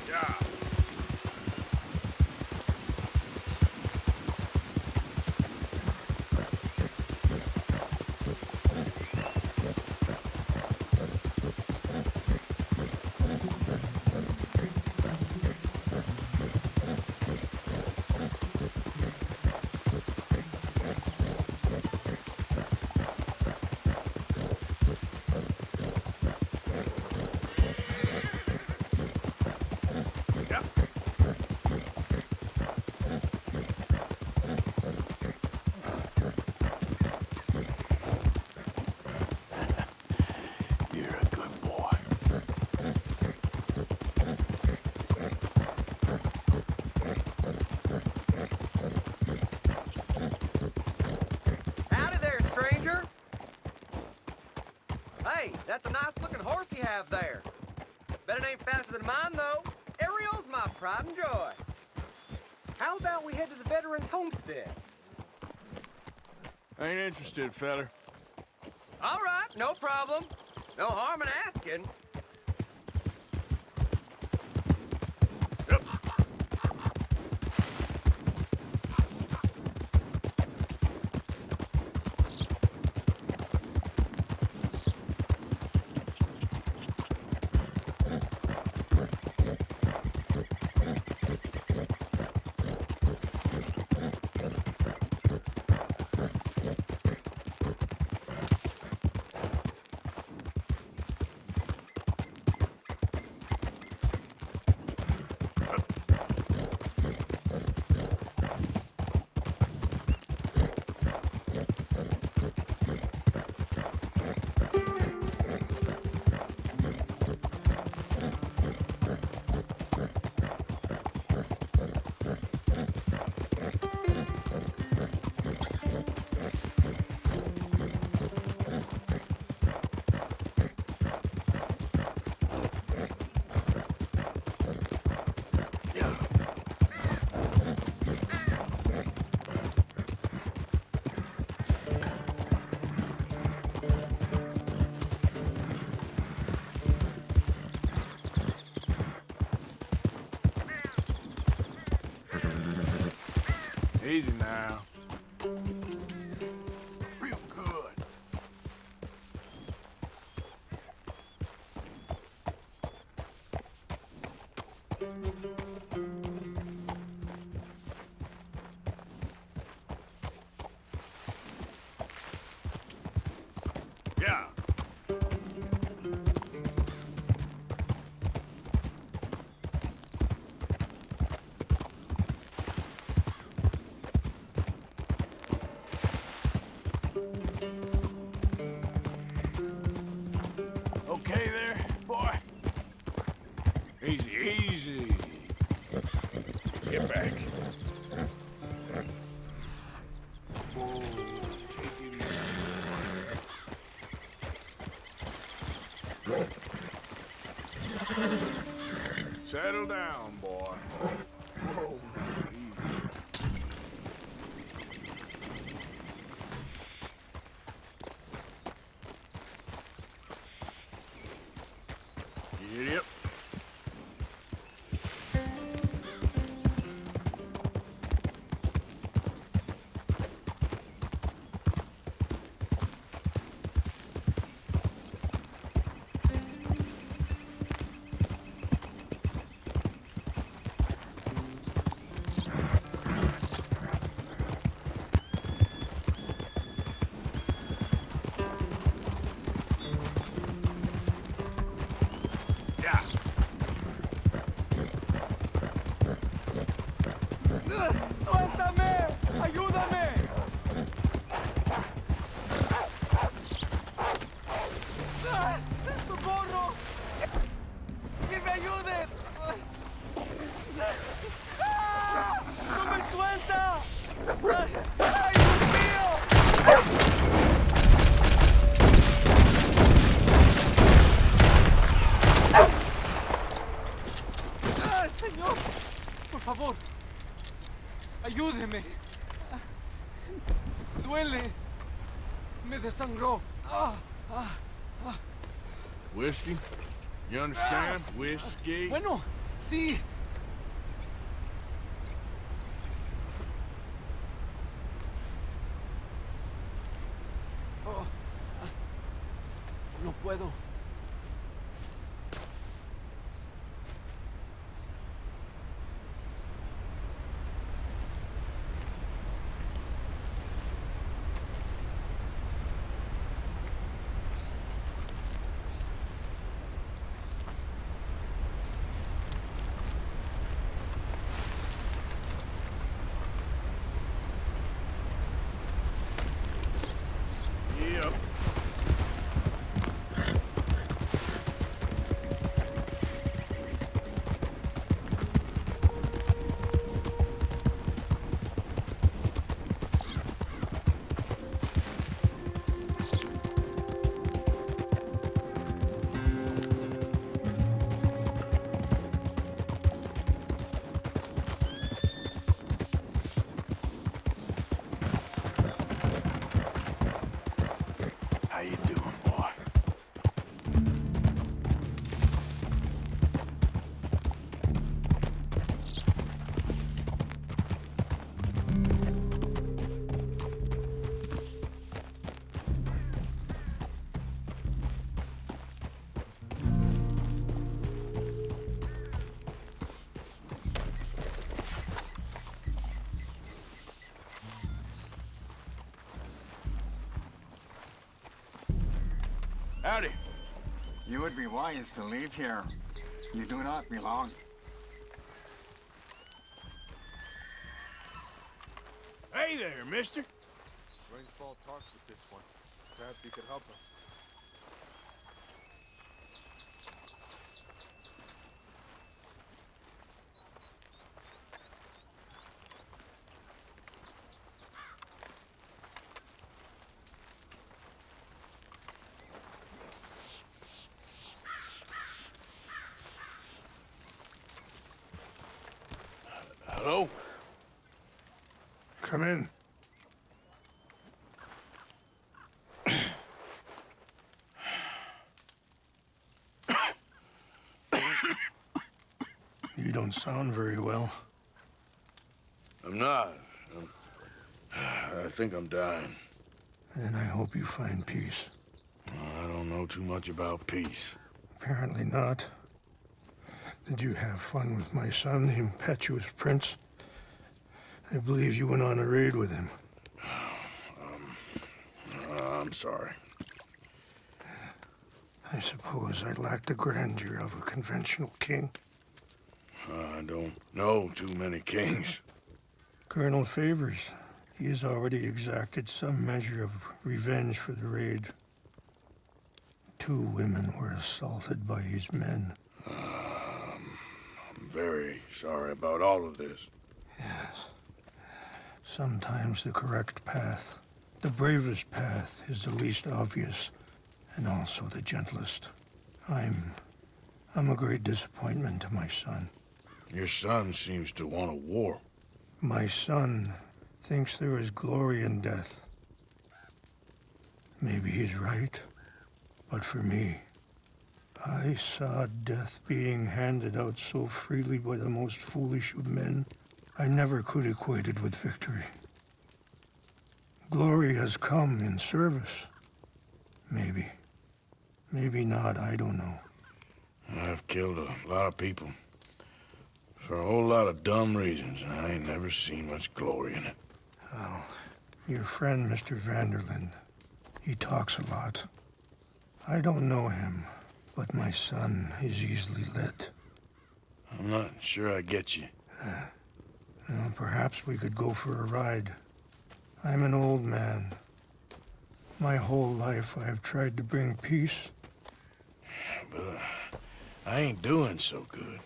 Yeah. You're a good boy. Howdy there, stranger. Hey, that's a nice-looking horse you have there. Bet it ain't faster than mine, though. Ariel's my pride and joy. How about we head to the veterans' homestead? Ain't interested, feller. All right, no problem. No harm in asking. Easy now. Real good. back. Whoa, take it easy. Settle down, boy. Whoa, easy. Yep. ¡Suéltame! ¡Ayúdame! ¡Socorro! ¡Que me ayuden! ¡No me suelta! ¡Ay, Dios mío! Señor, por favor, ayúdeme. Duele. Me desangró. Whiskey? You understand? Whiskey? Bueno, sí. No puedo. Yep. How you doing, boy? Howdy. You would be wise to leave here. You do not belong. Hey there, mister. Rainfall talks with this one. Perhaps he could help us. Hello? Come in. You don't sound very well. I'm not. I think I'm dying. And I hope you find peace. I don't know too much about peace. Apparently not. Did you have fun with my son, the impetuous prince? I believe you went on a raid with him. I'm sorry. I suppose I lack the grandeur of a conventional king. I don't know too many kings. Colonel Favors, he has already exacted some measure of revenge for the raid. 2 women were assaulted by his men. I'm very sorry about all of this. Yes. Sometimes the correct path, the bravest path, is the least obvious, and also the gentlest. I'm a great disappointment to my son. Your son seems to want a war. My son thinks there is glory in death. Maybe he's right, but for me, I saw death being handed out so freely by the most foolish of men, I never could equate it with victory. Glory has come in service. Maybe. Maybe not, I don't know. I've killed a lot of people. For a whole lot of dumb reasons, and I ain't never seen much glory in it. Oh, your friend, Mr. Vanderlyn, he talks a lot. I don't know him, but my son is easily led. I'm not sure I get you. Well, perhaps we could go for a ride. I'm an old man. My whole life I have tried to bring peace. But I ain't doing so good.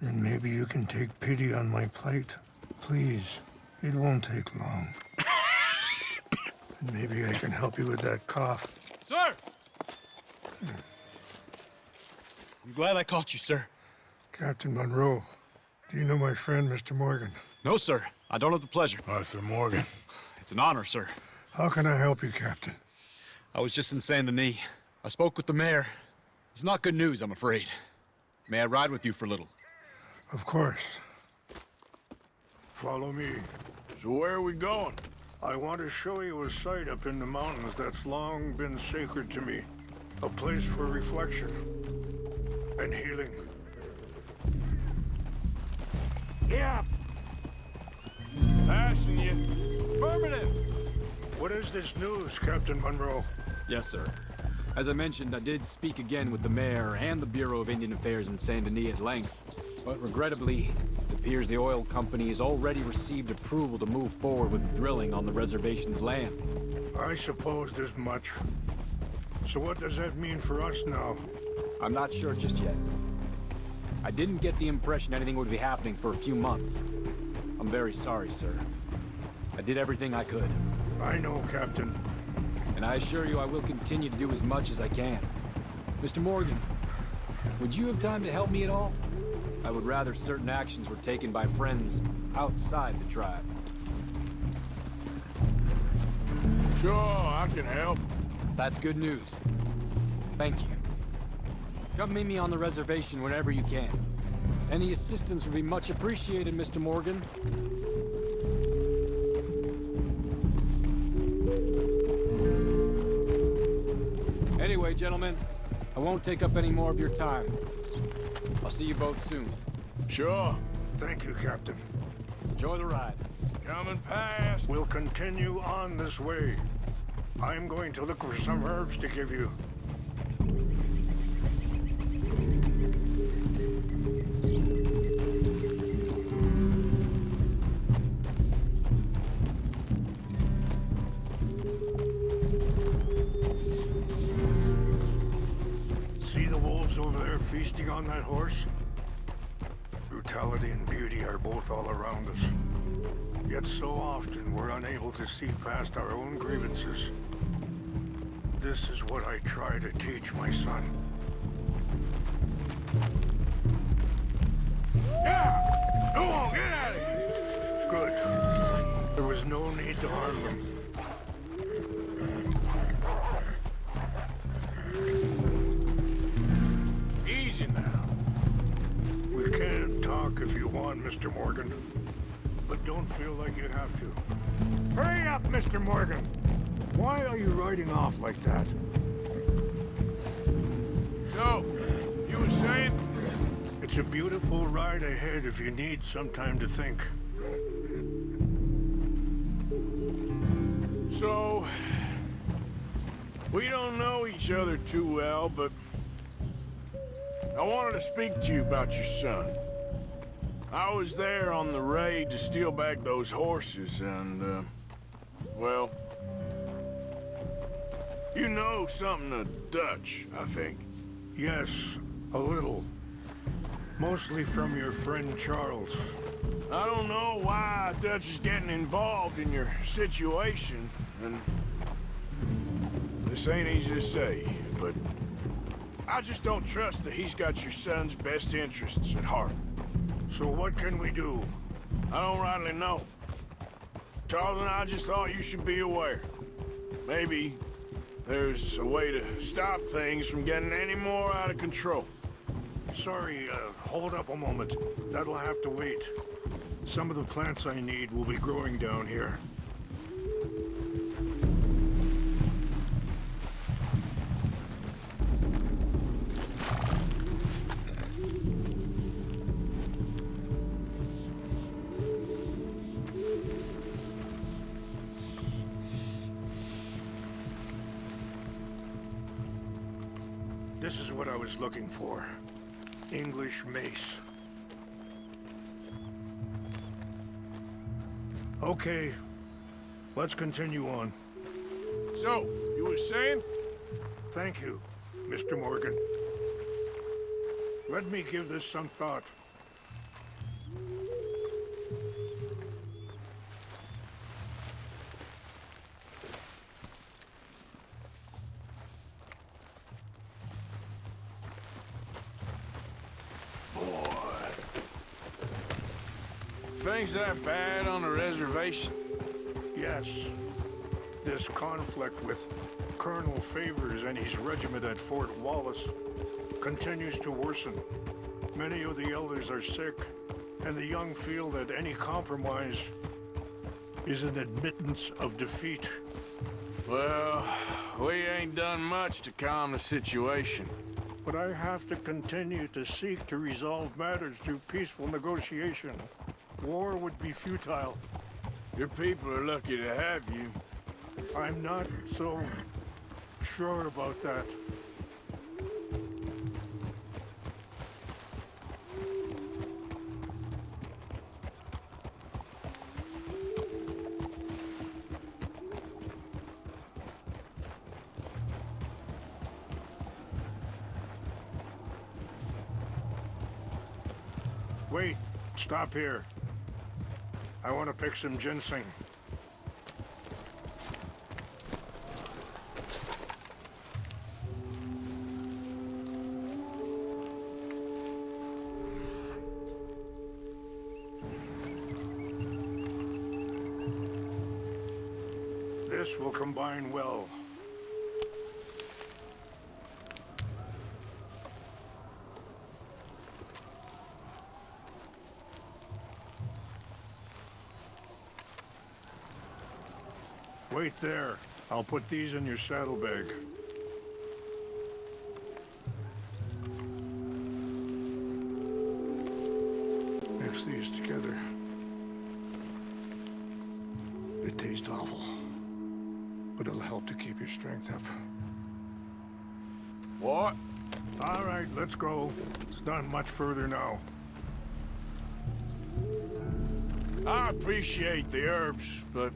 Then maybe you can take pity on my plight. Please, it won't take long. And maybe I can help you with that cough. Sir! I'm glad I caught you, sir. Captain Monroe, do you know my friend, Mr. Morgan? No, sir. I don't have the pleasure. Arthur Morgan. It's an honor, sir. How can I help you, Captain? I was just in Saint Denis. I spoke with the mayor. It's not good news, I'm afraid. May I ride with you for a little? Of course. Follow me. So where are we going? I want to show you a site up in the mountains that's long been sacred to me. A place for reflection and healing. Yeah. Passing you. Affirmative! What is this news, Captain Monroe? Yes, sir. As I mentioned, I did speak again with the mayor and the Bureau of Indian Affairs in Saint Denis at length. But regrettably, it appears the oil company has already received approval to move forward with drilling on the reservation's land. I supposed as much. So what does that mean for us now? I'm not sure just yet. I didn't get the impression anything would be happening for a few months. I'm very sorry, sir. I did everything I could. I know, Captain. And I assure you I will continue to do as much as I can. Mr. Morgan, would you have time to help me at all? I would rather certain actions were taken by friends outside the tribe. Sure, I can help. That's good news. Thank you. Come meet me on the reservation whenever you can. Any assistance would be much appreciated, Mr. Morgan. Anyway, gentlemen, I won't take up any more of your time. I'll see you both soon. Sure. Thank you, Captain. Enjoy the ride. Coming past. We'll continue on this way. I'm going to look for some herbs to give you. See the wolves over there feasting on that horse? Brutality and beauty are both all around us. Yet so often we're unable to see past our own grievances. This is what I try to teach my son. Yeah! Go on, get out of here! Good. There was no need to harm them. Easy now. We can talk if you want, Mr. Morgan. But don't feel like you have to. Hurry up, Mr. Morgan! Why are you riding off like that? So, you were saying? It's a beautiful ride ahead if you need some time to think. So, we don't know each other too well, but I wanted to speak to you about your son. I was there on the raid to steal back those horses, and, well, you know something of Dutch, I think. Yes, a little. Mostly from your friend Charles. I don't know why Dutch is getting involved in your situation, and this ain't easy to say, but I just don't trust that he's got your son's best interests at heart. So what can we do? I don't rightly know. Charles and I just thought you should be aware. Maybe there's a way to stop things from getting any more out of control. Sorry, hold up a moment. That'll have to wait. Some of the plants I need will be growing down here. This is what I was looking for. English mace. Okay, let's continue on. So, you were saying? Thank you, Mr. Morgan. Let me give this some thought. Things that bad on the reservation? Yes. This conflict with Colonel Favors and his regiment at Fort Wallace continues to worsen. Many of the elders are sick, and the young feel that any compromise is an admittance of defeat. Well, we ain't done much to calm the situation. But I have to continue to seek to resolve matters through peaceful negotiation. War would be futile. Your people are lucky to have you. I'm not so sure about that. Wait, stop here. I want to pick some ginseng. This will combine well. Wait there. I'll put these in your saddlebag. Mix these together. It tastes awful, but it'll help to keep your strength up. What? All right, let's go. It's not much further now. I appreciate the herbs, but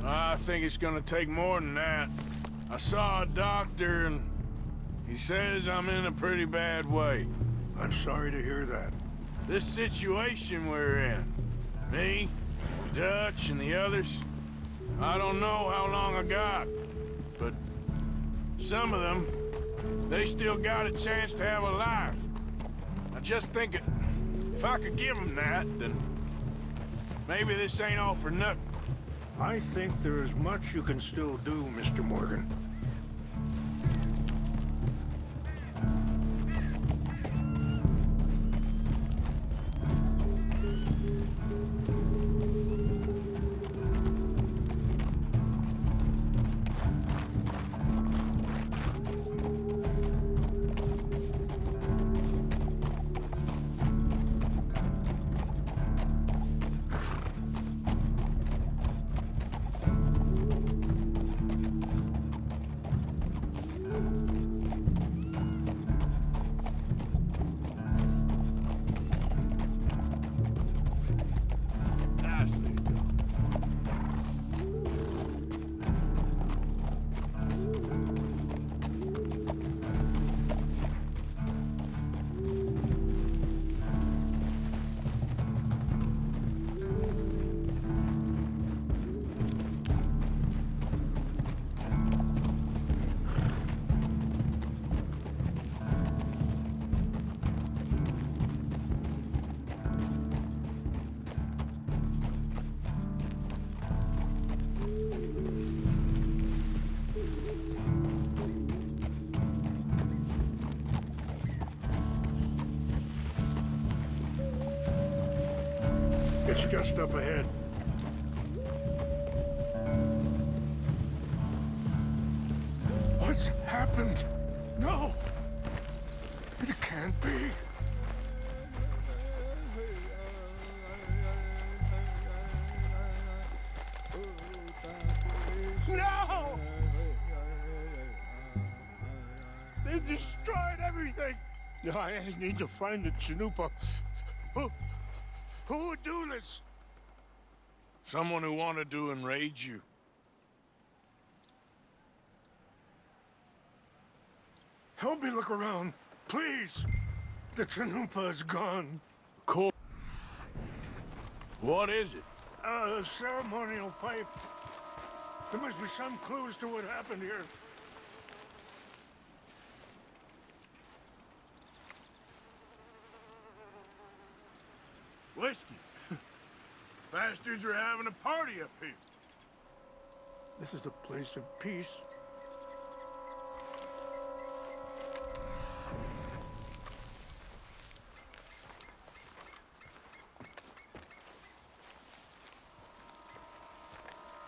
I think it's gonna take more than that. I saw a doctor and he says I'm in a pretty bad way. I'm sorry to hear that. This situation we're in, me, Dutch, and the others, I don't know how long I got, but some of them, they still got a chance to have a life. I just think if I could give them that, then maybe this ain't all for nothing. I think there is much you can still do, Mr. Morgan. It's just up ahead. What's happened? No! It can't be. No! They destroyed everything! I need to find the Chanupa. Who would do this? Someone who wanted to enrage you. Help me look around, please. The Chanupa is gone. Cool. What is it? A ceremonial pipe. There must be some clues to what happened here. Whiskey. Bastards are having a party up here. This is a place of peace.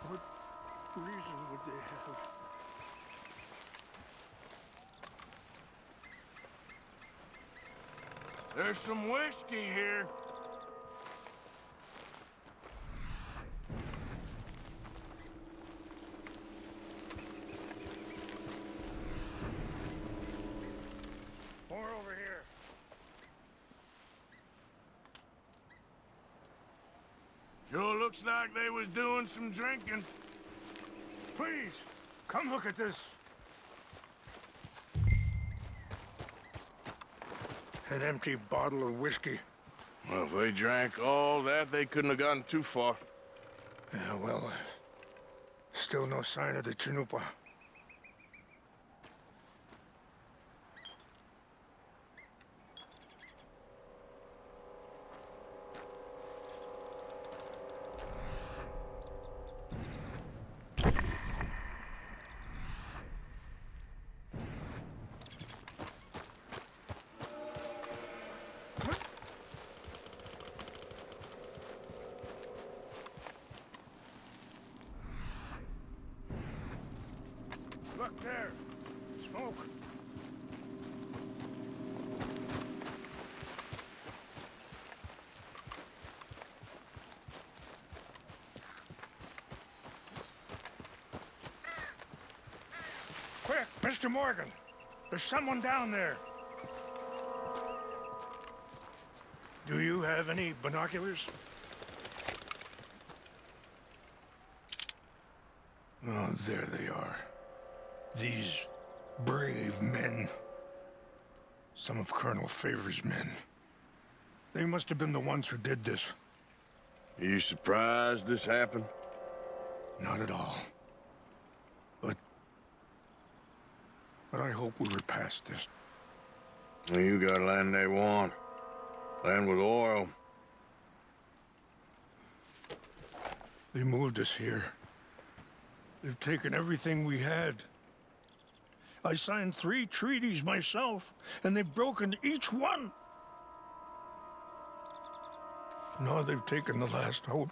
What reason would they have? There's some whiskey here. More over here. Sure looks like they was doing some drinking. Please, come look at this. An empty bottle of whiskey. Well, if they drank all that, they couldn't have gotten too far. Yeah, well, still no sign of the Chanupa. Look there. Smoke. Quick, Mr. Morgan. There's someone down there. Do you have any binoculars? Oh, there they are. These brave men. Some of Colonel Favor's men. They must have been the ones who did this. Are you surprised this happened? Not at all. But I hope we were past this. Well, you got land they want. Land with oil. They moved us here. They've taken everything we had. I signed 3 treaties myself, and they've broken each one. Now they've taken the last hope.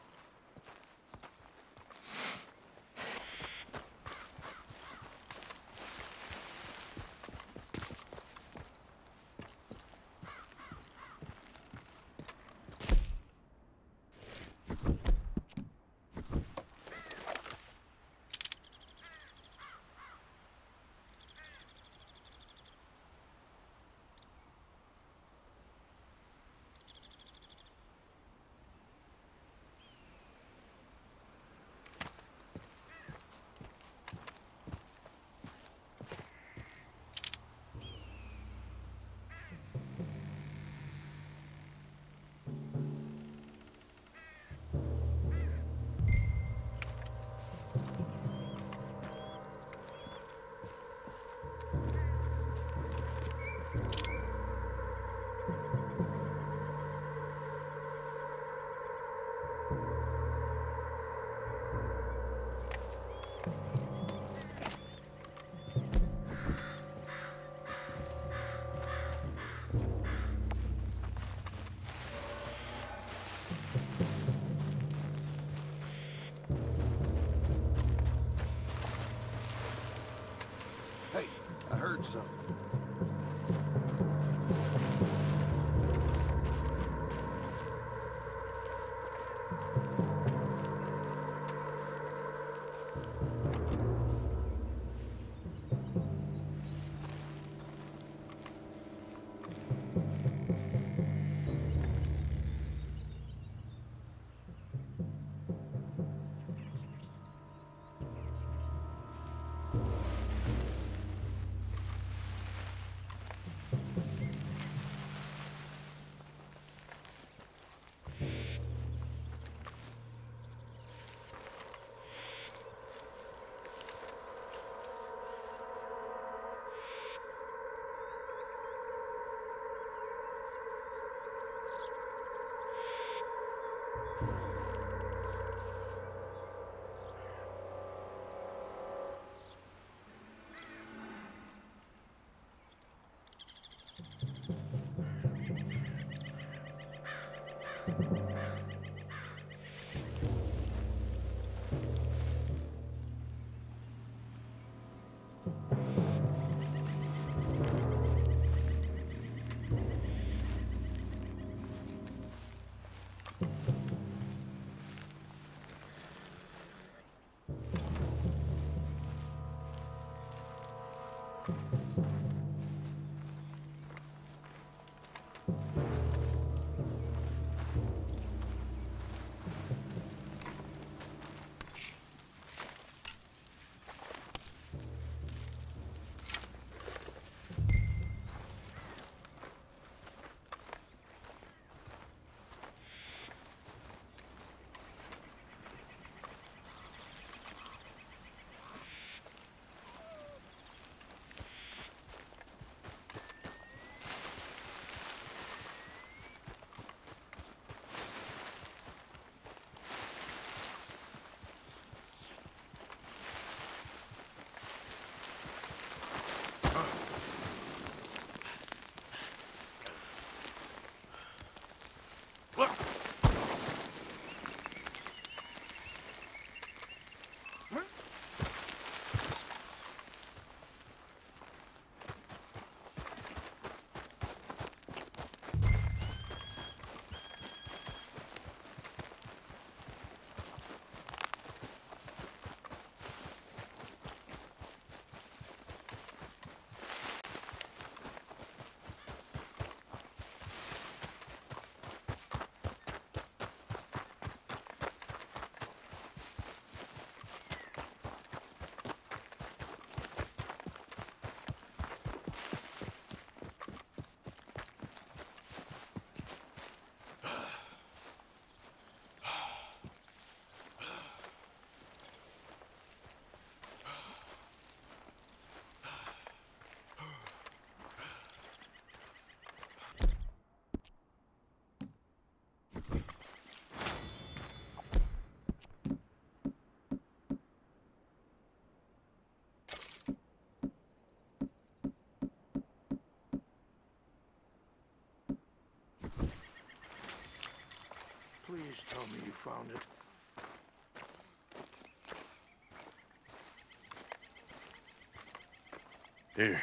Please tell me you found it. Here.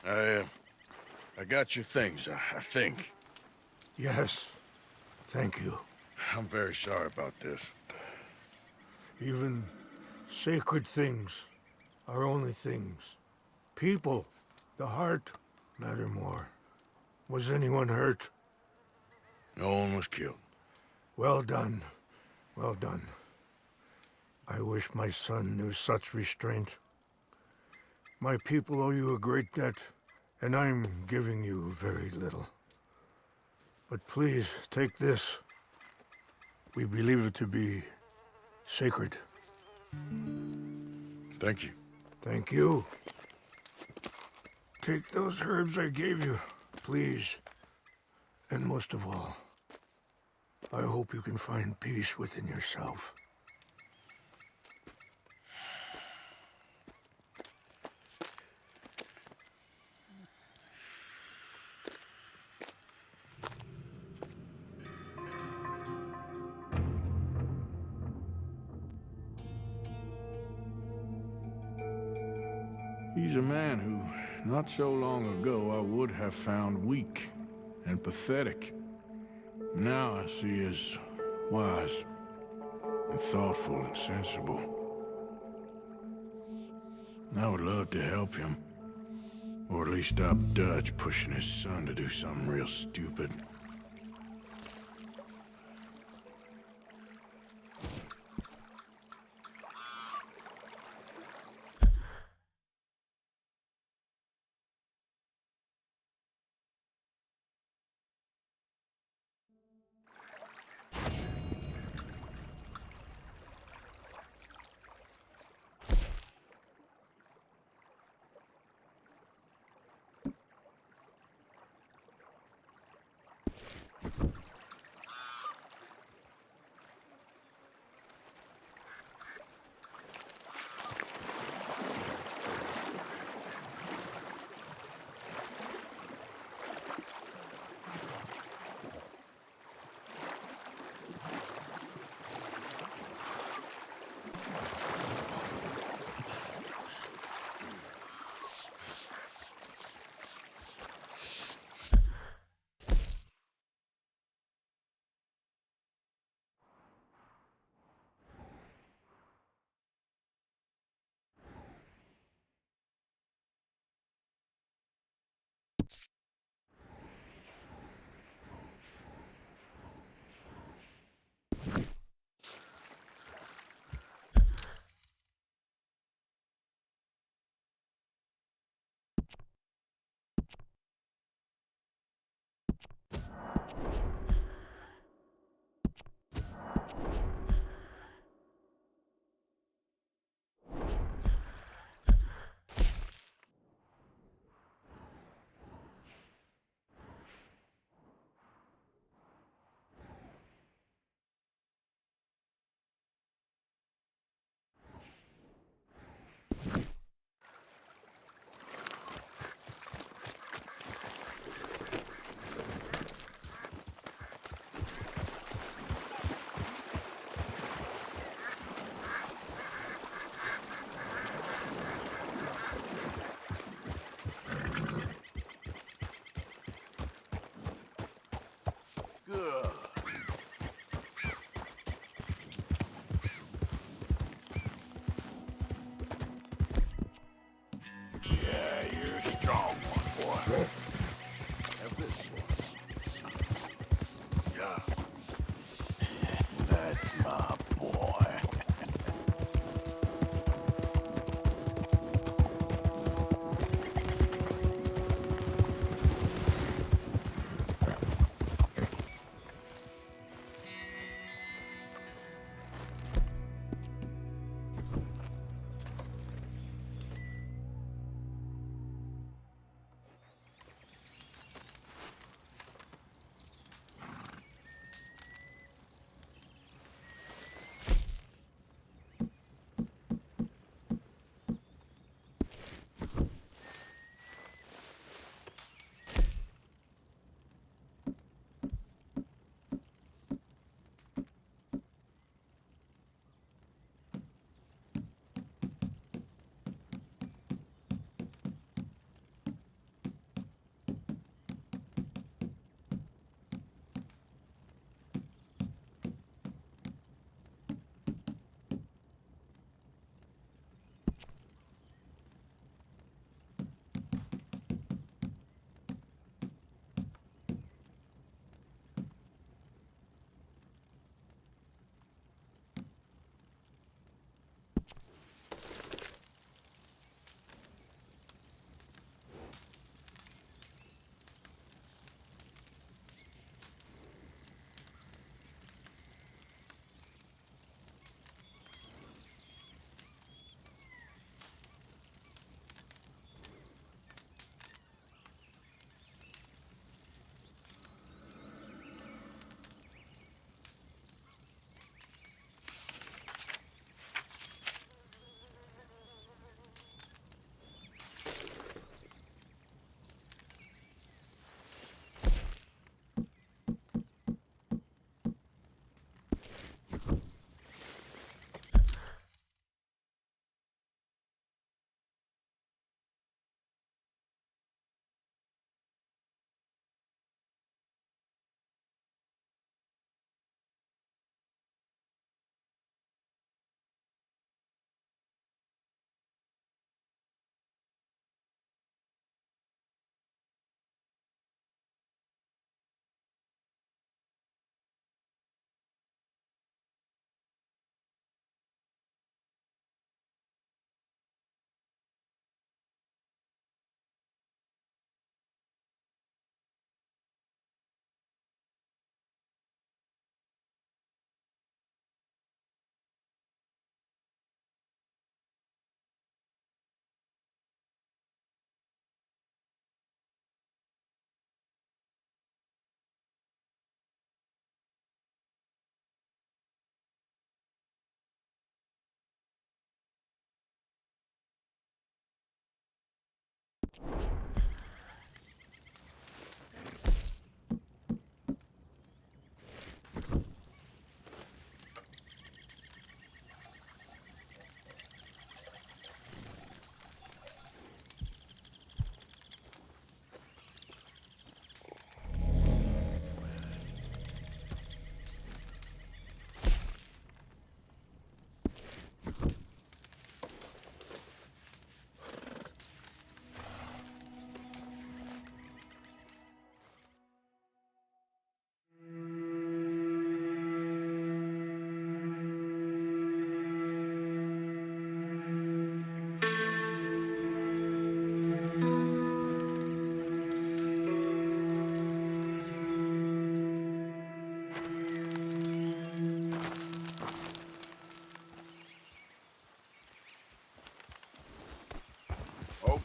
I got your things, I think. Yes. Thank you. I'm very sorry about this. Even sacred things are only things. People, the heart, matter more. Was anyone hurt? No one was killed. Well done. Well done. I wish my son knew such restraint. My people owe you a great debt, and I'm giving you very little. But please, take this. We believe it to be sacred. Thank you. Thank you. Take those herbs I gave you, please. And most of all, I hope you can find peace within yourself. He's a man who, not so long ago, I would have found weak and pathetic. Now I see as wise and thoughtful and sensible. I would love to help him. Or at least stop Dutch pushing his son to do something real stupid.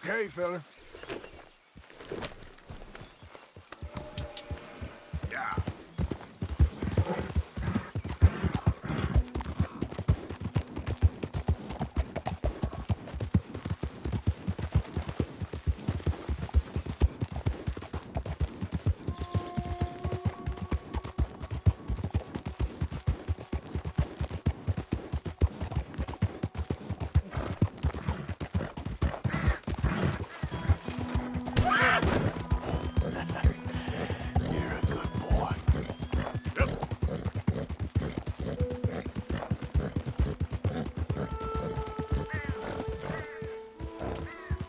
Okay, fella. Yeah.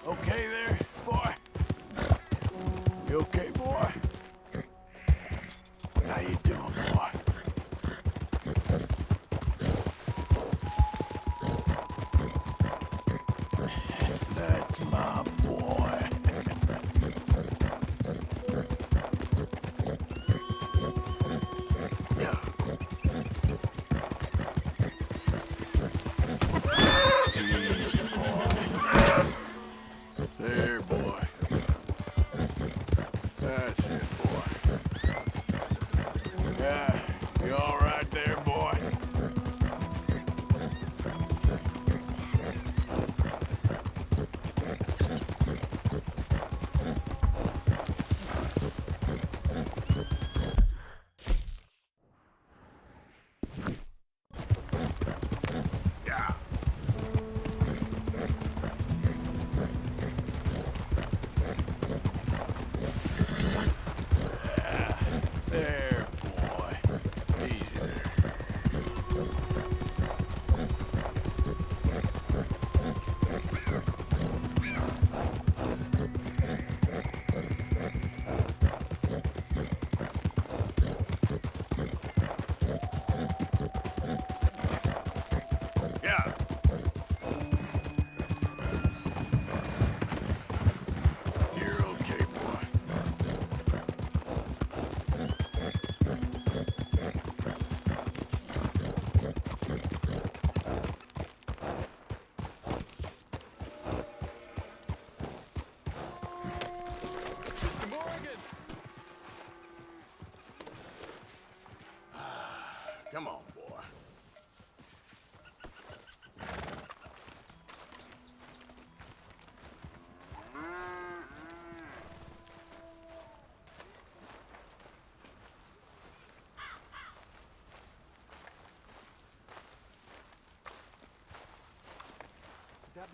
Okay there, boy? You okay, boy? How you doing, boy? That's my boy. Yeah. Easy, boy. There, boy. That's it, boy. Yeah, you all right there, boy? Yeah. There, boy. Easy there. Yeah. You're okay, boy. Come on, boy.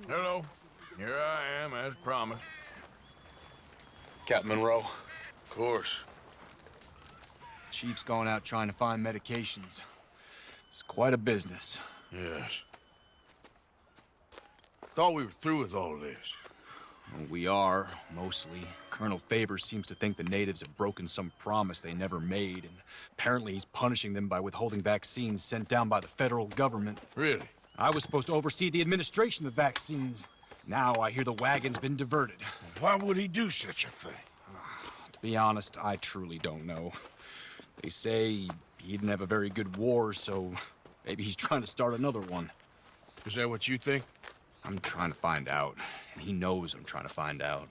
Hello. Here I am, as promised. Captain Monroe. Of course. Chief's gone out trying to find medications. It's quite a business. Yes. Thought we were through with all this. Well, we are, mostly. Colonel Favors seems to think the natives have broken some promise they never made, and apparently he's punishing them by withholding vaccines sent down by the federal government. Really? I was supposed to oversee the administration of the vaccines. Now I hear the wagon's been diverted. Why would he do such a thing? To be honest, I truly don't know. They say he didn't have a very good war, so maybe he's trying to start another one. Is that what you think? I'm trying to find out, and he knows I'm trying to find out.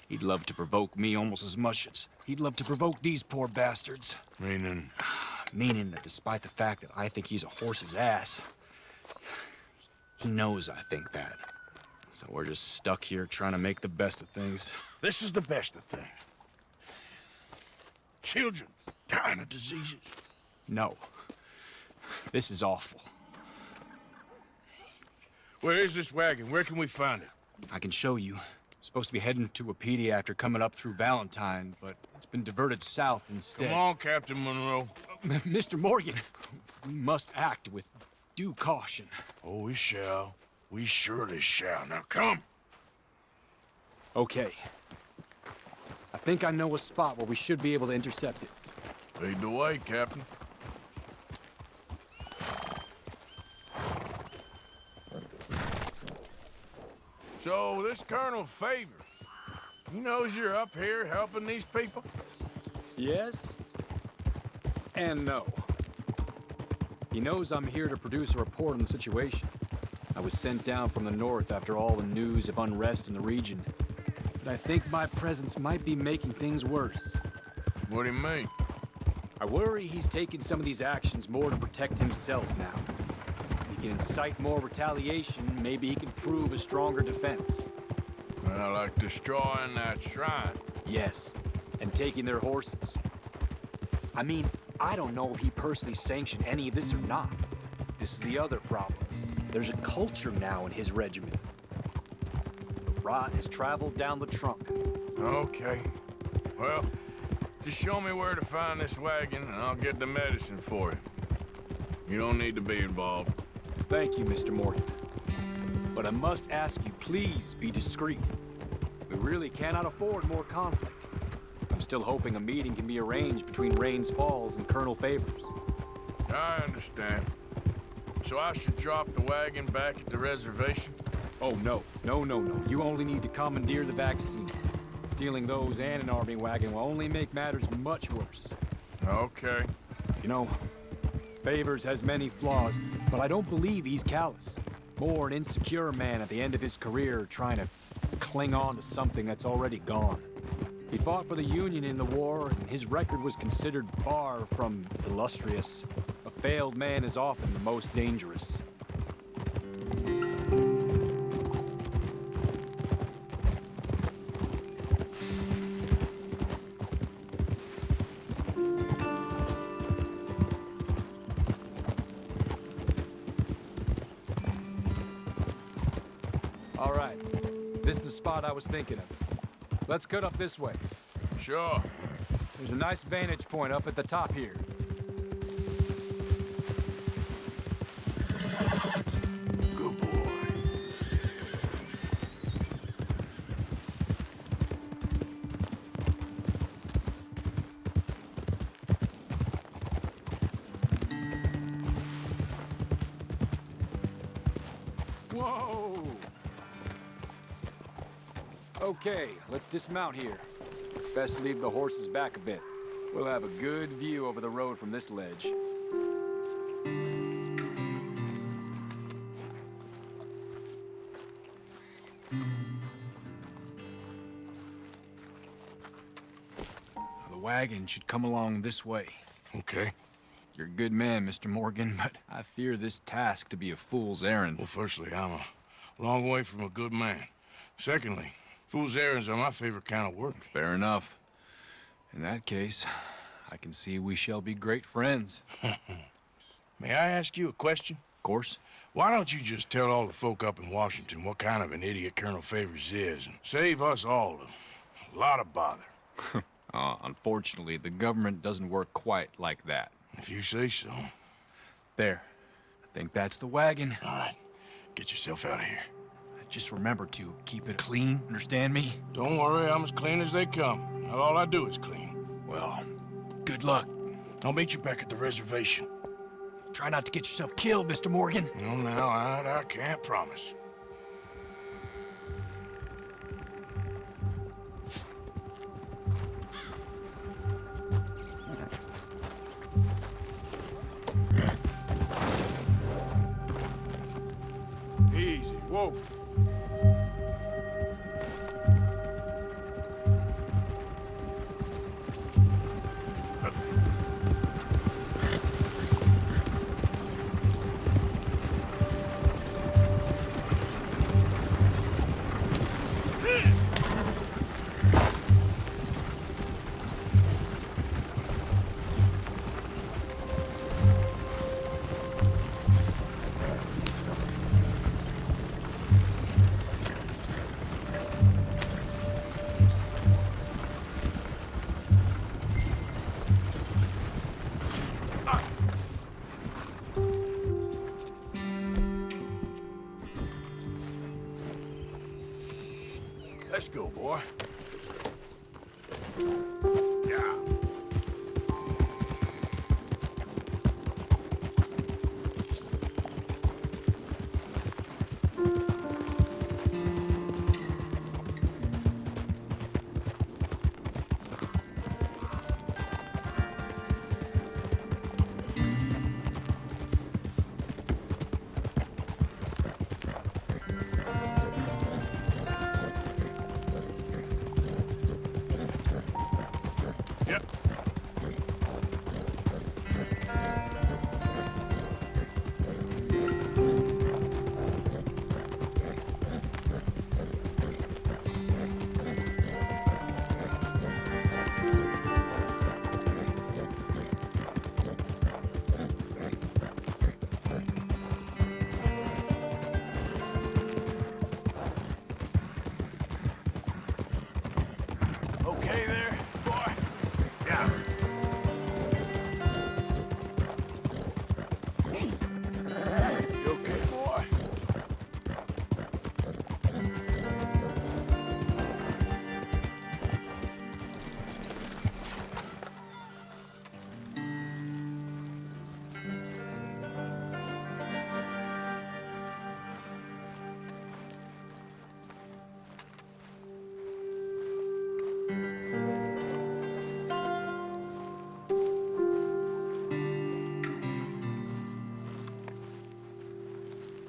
He'd love to provoke me almost as much as he'd love to provoke these poor bastards. Meaning? Meaning that despite the fact that I think he's a horse's ass, he knows I think that. So we're just stuck here trying to make the best of things. This is the best of things. Children dying of diseases. No. This is awful. Where is this wagon? Where can we find it? I can show you. Supposed to be heading to Wapiti after coming up through Valentine, but it's been diverted south instead. Come on, Captain Monroe. Mr. Morgan, we must act with due caution. Oh, we shall. We surely shall. Now come. Okay. I think I know a spot where we should be able to intercept it. Lead the way, Captain. So, this Colonel Favors, he knows you're up here helping these people? Yes and no. He knows I'm here to produce a report on the situation. I was sent down from the north after all the news of unrest in the region. But I think my presence might be making things worse. What do you mean? I worry he's taking some of these actions more to protect himself now. If he can incite more retaliation, maybe he can prove a stronger defense. Well, like destroying that shrine. Yes, and taking their horses. I mean, I don't know if he personally sanctioned any of this or not. This is the other problem. There's a culture now in his regiment. The rot has traveled down the trunk. Okay. Well, just show me where to find this wagon, and I'll get the medicine for you. You don't need to be involved. Thank you, Mr. Morgan. But I must ask you, please be discreet. We really cannot afford more conflict. I'm still hoping a meeting can be arranged between Rains Falls and Colonel Favors. I understand. So I should drop the wagon back at the reservation? Oh, no. No. You only need to commandeer the vaccine. Stealing those and an army wagon will only make matters much worse. Okay. You know, Favors has many flaws, but I don't believe he's callous. More an insecure man at the end of his career trying to cling on to something that's already gone. He fought for the Union in the war, and his record was considered far from illustrious. A failed man is often the most dangerous. All right, this is the spot I was thinking of. Let's cut up this way. Sure. There's a nice vantage point up at the top here. Good boy. Whoa! Okay, let's dismount here. Best leave the horses back a bit. We'll have a good view over the road from this ledge. The wagon should come along this way. Okay. You're a good man, Mr. Morgan, but I fear this task to be a fool's errand. Well, firstly, I'm a long way from a good man. Secondly, fool's errands are my favorite kind of work. Fair enough. In that case, I can see we shall be great friends. May I ask you a question? Of course. Why don't you just tell all the folk up in Washington what kind of an idiot Colonel Favors is and save us all a lot of bother? Unfortunately, the government doesn't work quite like that. If you say so. There. I think that's the wagon. All right. Get yourself out of here. Just remember to keep it clean, understand me? Don't worry, I'm as clean as they come. Not all I do is clean. Well, good luck. I'll meet you back at the reservation. Try not to get yourself killed, Mr. Morgan. No, now, I can't promise. Easy, whoa. Let's go, boy. Yeah.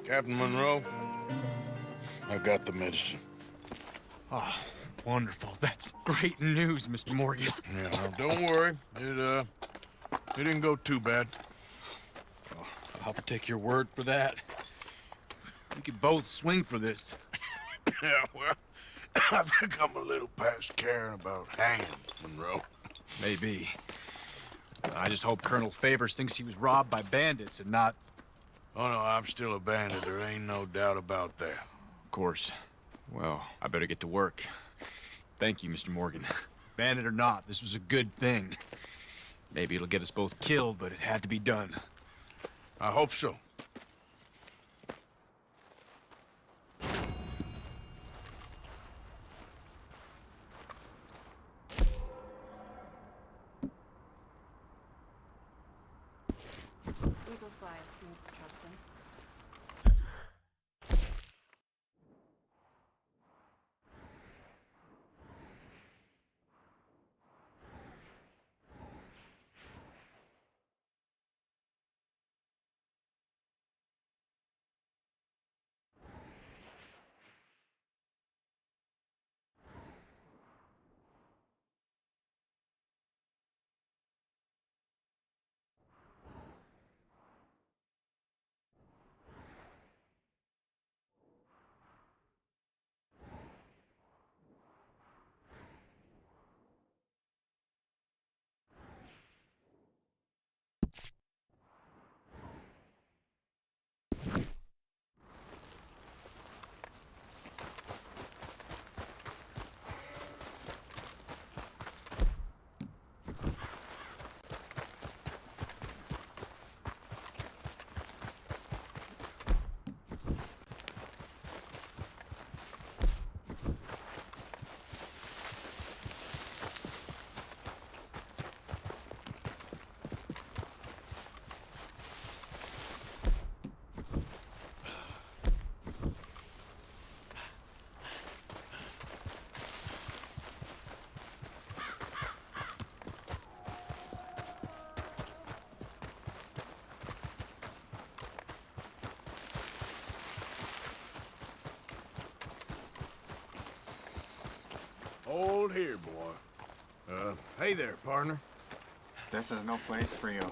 Captain Monroe, I got the medicine. Oh, wonderful. That's great news, Mr. Morgan. Yeah, well, don't worry. It didn't go too bad. Oh, I'll have to take your word for that. We could both swing for this. Yeah, well, I think I'm a little past caring about hanging, Monroe. Maybe. I just hope Colonel Favors thinks he was robbed by bandits and not... Oh, no, I'm still a bandit. There ain't no doubt about that. Of course. Well, I better get to work. Thank you, Mr. Morgan. Bandit or not, this was a good thing. Maybe it'll get us both killed, but it had to be done. I hope so. Eagle Flies seems to trust him. Hold here, boy. Hey there, partner. This is no place for you.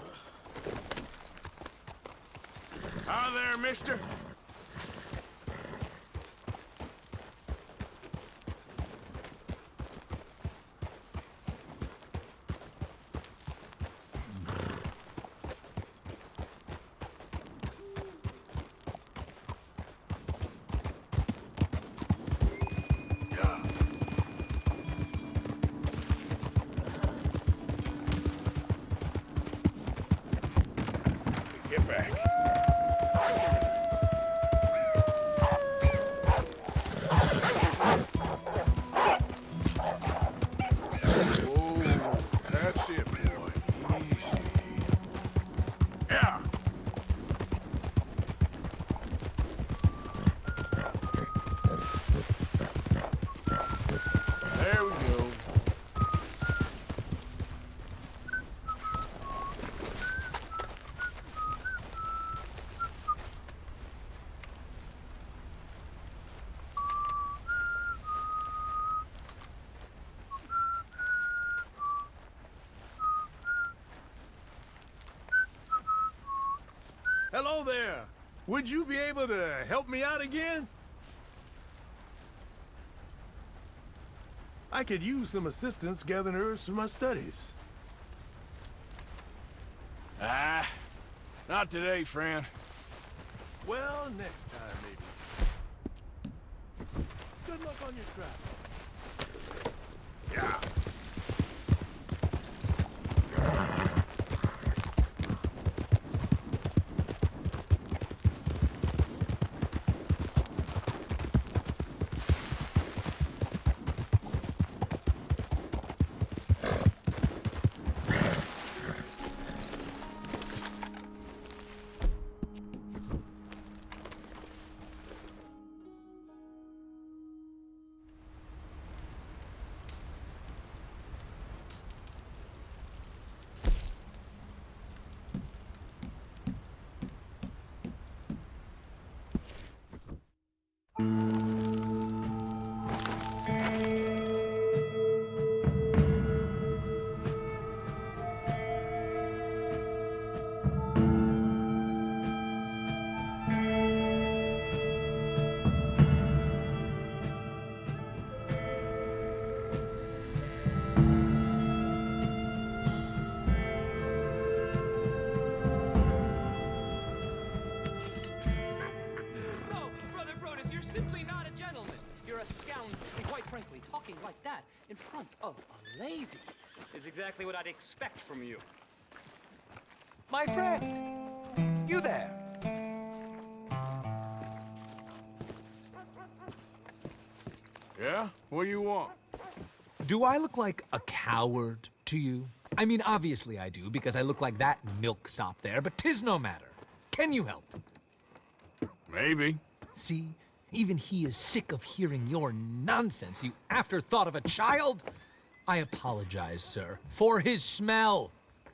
Hi there, mister. Get back. Whoa, that's it, boy. Easy. Yeah. There we go. Hello there. Would you be able to help me out again? I could use some assistance gathering herbs for my studies. Ah, not today, friend. Well, next time, maybe. Good luck on your travels. Yeah. a scoundrel. And quite frankly, talking like that in front of a lady is exactly what I'd expect from you. My friend, you there. Yeah? What do you want? Do I look like a coward to you? I mean, obviously I do, because I look like that milksop there, but 'tis no matter. Can you help? Maybe. See? Even he is sick of hearing your nonsense, you afterthought of a child. I apologize, sir, for his smell.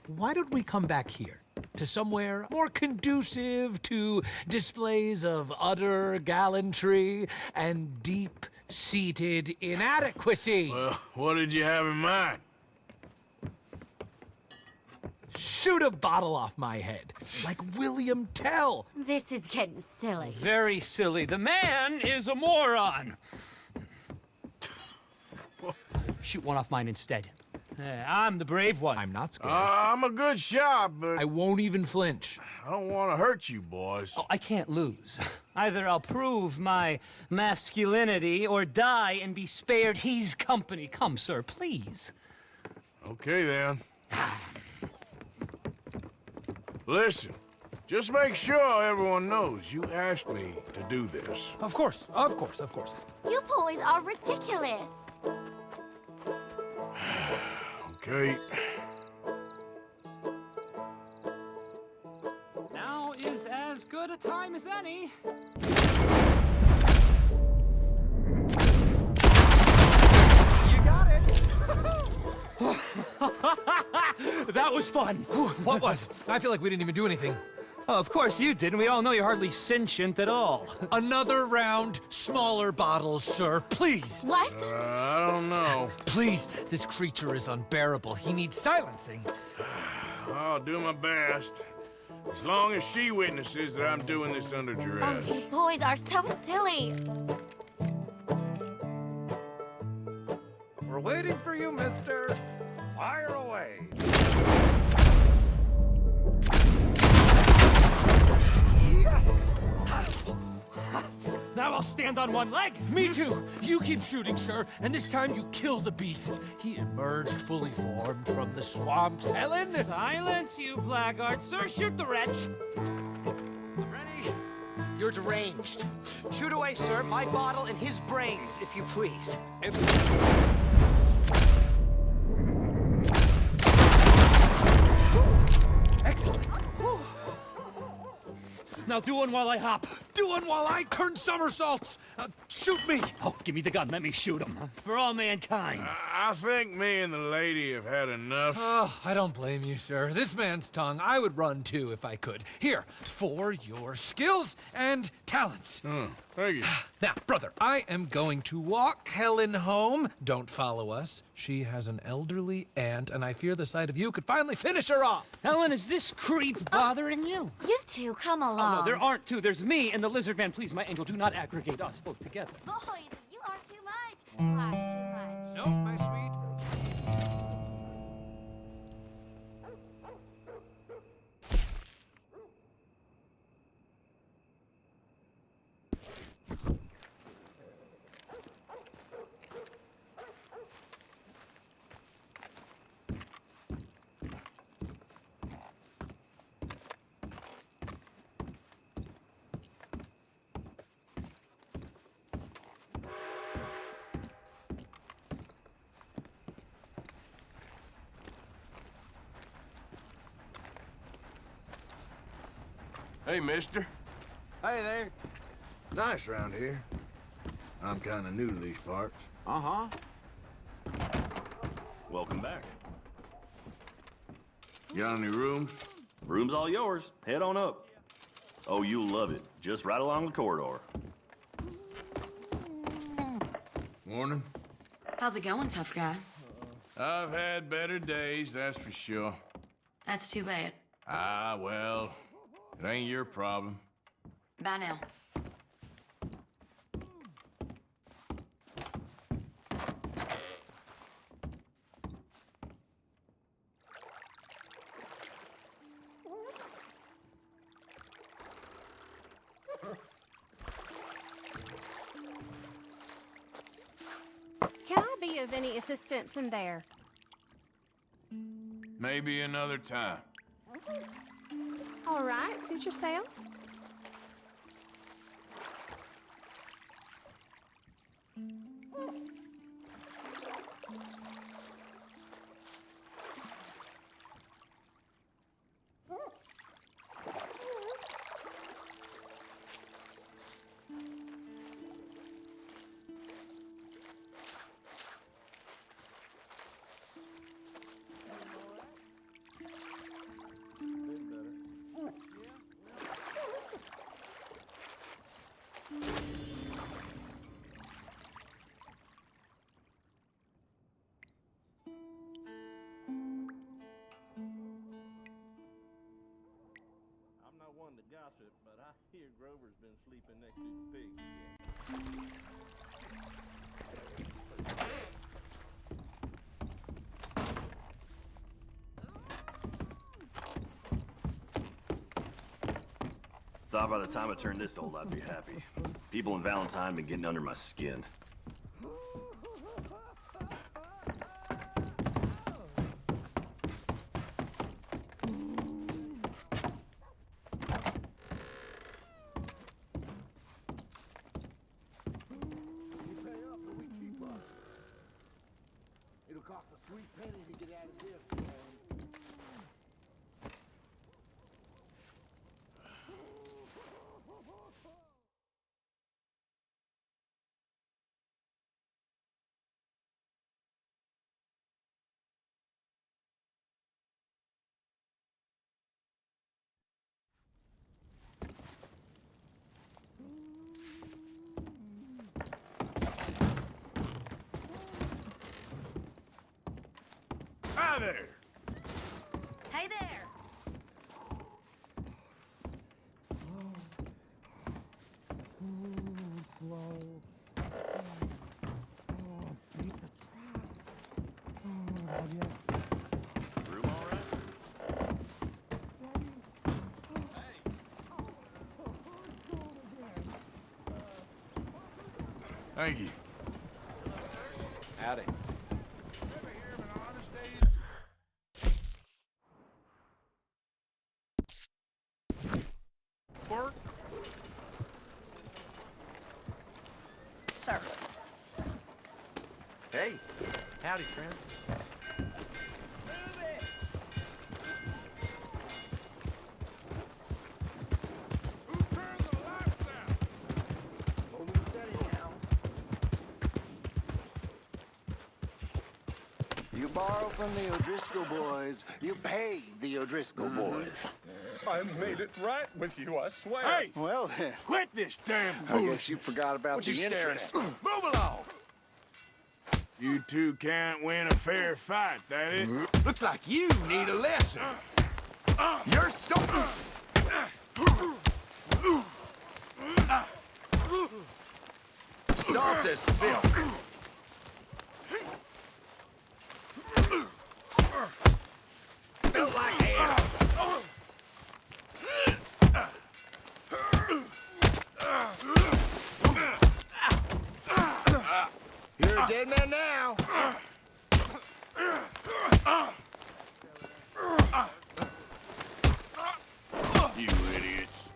Why don't we come back here? To somewhere more conducive to displays of utter gallantry and deep-seated inadequacy. Well, what did you have in mind? Shoot a bottle off my head, like William Tell. This is getting silly. Very silly. The man is a moron. Shoot one off mine instead. I'm the brave one. I'm not scared. I'm a good shot, but... I won't even flinch. I don't want to hurt you, boys. Oh, I can't lose. Either I'll prove my masculinity or die and be spared his company. Come, sir, please. Okay, then. Listen, just make sure everyone knows you asked me to do this. Of course, of course, of course. You boys are ridiculous. Okay. Now is as good a time as any. You got it. That was fun. What was? I feel like we didn't even do anything. Oh, of course you didn't. We all know you're hardly sentient at all. Another round, smaller bottles, sir, please. What? I don't know. Please, this creature is unbearable. He needs silencing. I'll do my best. As long as she witnesses that I'm doing this under Oh, duress. you boys are so silly. We're waiting for you, mister. Fire away. Now I'll stand on one leg. Me too. You keep shooting, sir, and this time you kill the beast. He emerged fully formed from the swamps, Helen. Silence, you blackguard. Sir, shoot the wretch. Ready? You're deranged. Shoot away, sir, my bottle and his brains, if you please. Excellent. Now do one while I hop. Do one while I turn somersaults. Shoot me. Oh, give me the gun. Let me shoot him. For all mankind. I think me and the lady have had enough. Oh, I don't blame you, sir. This man's tongue, I would run too if I could. Here, for your skills and talents. Thank you. Now, brother, I am going to walk Helen home. Don't follow us. She has an elderly aunt, and I fear the sight of you could finally finish her off. Helen, is this creep bothering you? You two, come along. Oh, no, there aren't two. There's me and the lizard man. Please, my angel, do not aggregate us both together. Boys, you are too much. Far too much. No, my sweet. Hey, mister. Hey there. Nice round here. I'm kind of new to these parts. Uh-huh. Welcome back. Got any rooms? Room's all yours. Head on up. Oh, you'll love it. Just right along the corridor. Morning. How's it going, tough guy? I've had better days, that's for sure. That's too bad. Ah, well, it ain't your problem. Bye now. of any assistance in there? Maybe another time. All right, suit yourself. I'm not one to gossip, but I hear Grover's been sleeping next to the pigs again. Thought by the time I turned this old, I'd be happy. People in Valentine been getting under my skin. It'll cost a sweet penny to get out of this, man. Hi there! Hey there! Room all right? Thank you. Howdy. Work? Sir. Hey, howdy, friend. You borrow from the O'Driscoll boys, you pay the O'Driscoll boys. I made it right with you, I swear. Hey! Well, then. Quit this damn I foolishness! guess you forgot about What the you staring interest. at? Move along! You two can't win a fair fight, that it? Looks like you need a lesson. You're stupid. Soft as silk. Felt like hair. You're a dead man now. You idiots.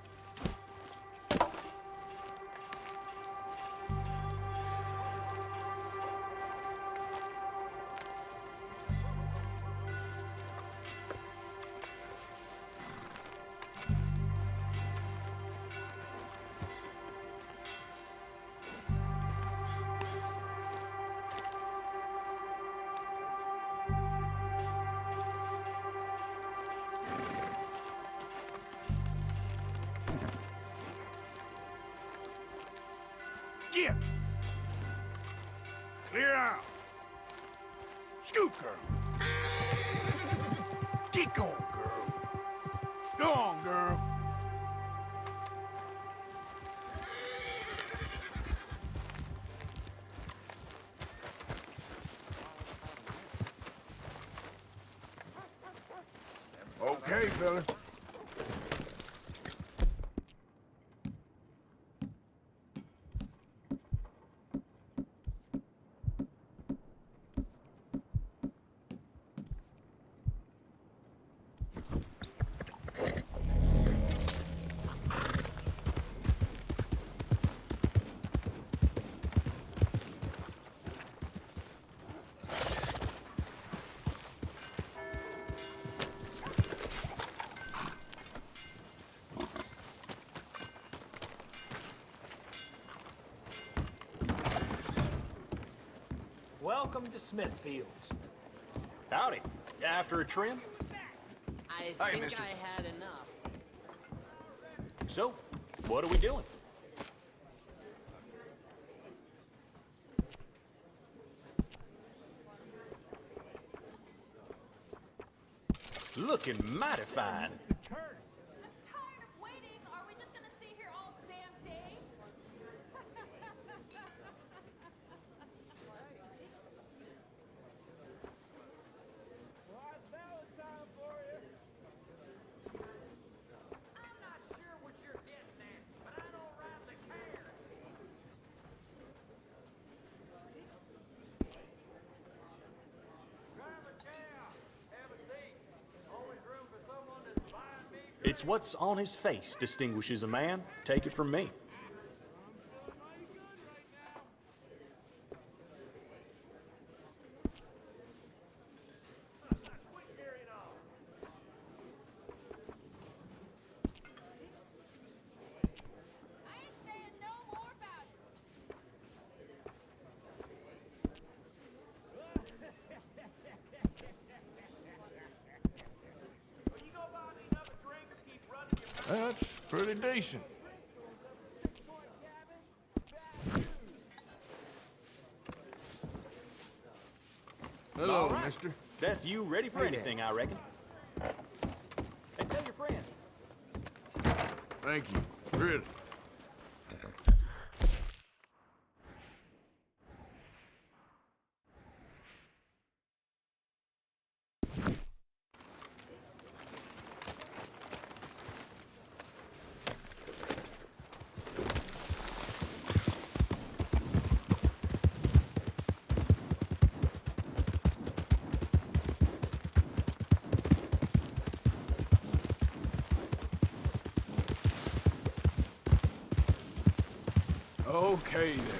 Get! Clear out! Scoot, girl! Get going, girl! Go on, girl! Okay, fella. Welcome to Smithfields. Howdy. You after a trim? I Hey, think mister. I had enough. So, what are we doing? Looking mighty fine. It's what's on his face distinguishes a man. Take it from me. That's pretty decent. Hello, All right. mister. That's you ready for Hey, anything, I reckon. And tell your friends. Thank you. Really. Okay there.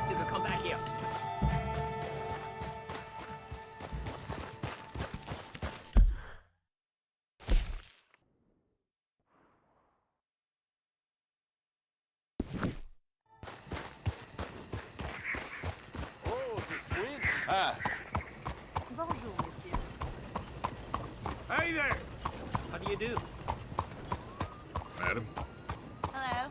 You can come back here. Oh, this wind. Hi. Bonjour, monsieur. Hey there, How do you do? madam. Hello.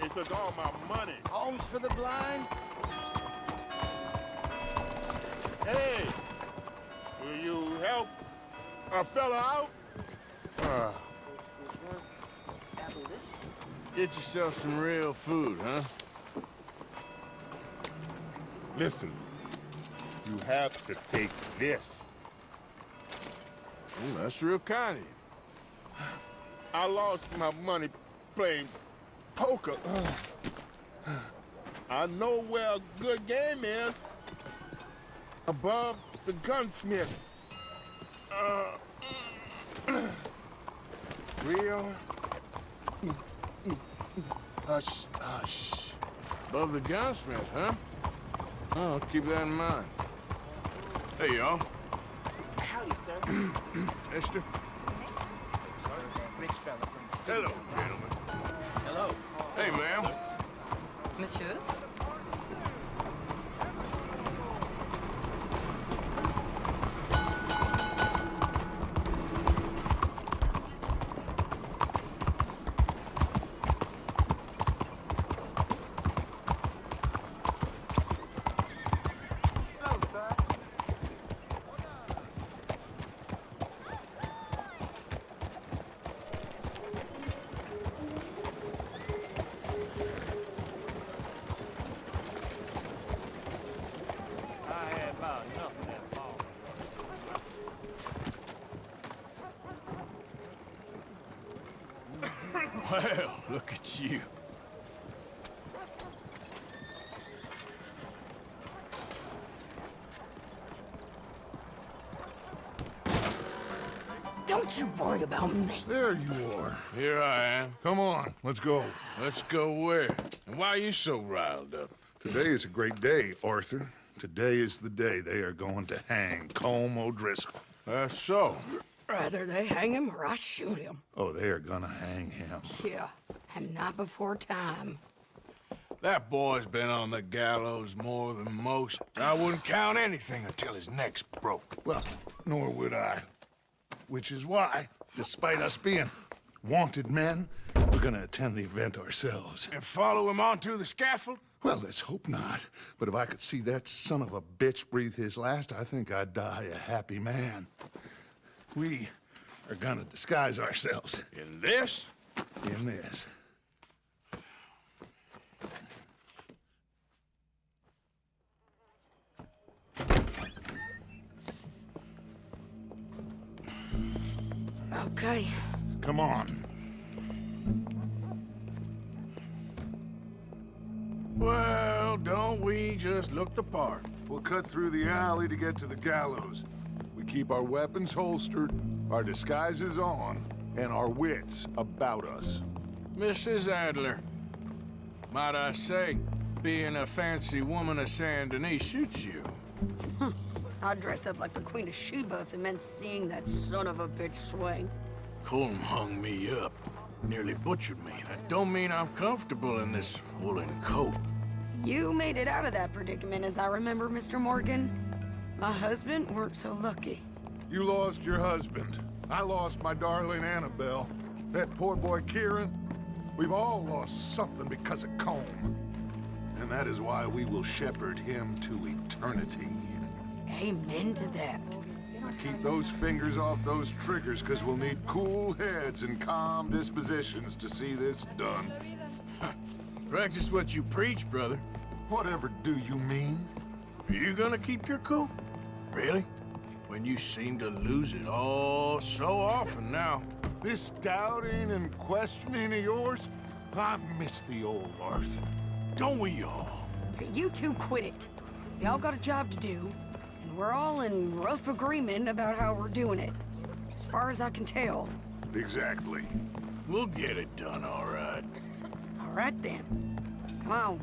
They took all my money. Homes for the blind? Hey, will you help a fella out? Get yourself some real food, huh? Listen, you have to take this. That's real kind of you. I lost my money playing poker. I know where a good game is. Above the gunsmith. Real. Hush, hush. Above the gunsmith, huh? Oh, I'll keep that in mind. Hey, y'all. Howdy, sir. Mister. Rich fella from the city. Hello, gentlemen. Hello. Hey, ma'am. Monsieur? Well, look at you. Don't you worry about me. There you are. Here I am. Come on, let's go. Let's go where? And why are you so riled up? Today is a great day, Arthur. Today is the day they are going to hang Colm O'Driscoll. That's so. Rather they hang him or I shoot him. Oh, they are gonna hang him. Yeah, and not before time. That boy's been on the gallows more than most. I wouldn't count anything until his neck's broke. Well, nor would I. Which is why, despite us being wanted men, we're gonna attend the event ourselves. And follow him onto the scaffold? Well, let's hope not. But if I could see that son of a bitch breathe his last, I think I'd die a happy man. We are gonna disguise ourselves. In this? In this. Okay. Come on. Well, don't we just look the part? We'll cut through the alley to get to the gallows. We keep our weapons holstered, our disguises on, and our wits about us. Mrs. Adler, might I say, being a fancy woman of Saint Denis shoots you. I'd dress up like the Queen of Sheba if it meant seeing that son of a bitch swing. Colm hung me up, nearly butchered me. That don't mean I'm comfortable in this woolen coat. You made it out of that predicament, as I remember, Mr. Morgan. My husband weren't so lucky. You lost your husband. I lost my darling Annabelle. That poor boy Kieran. We've all lost something because of Colm. And that is why we will shepherd him to eternity. Amen to that. Keep those fingers off those triggers, because we'll need cool heads and calm dispositions to see this done. Practice what you preach, brother. Whatever do you mean? Are you gonna keep your cool? Really? When you seem to lose it all so often now. This doubting and questioning of yours, I miss the old Arthur. Don't we all? You two quit it. Y'all got a job to do, and we're all in rough agreement about how we're doing it. As far as I can tell. Exactly. We'll get it done, all right. All right, then. Come on.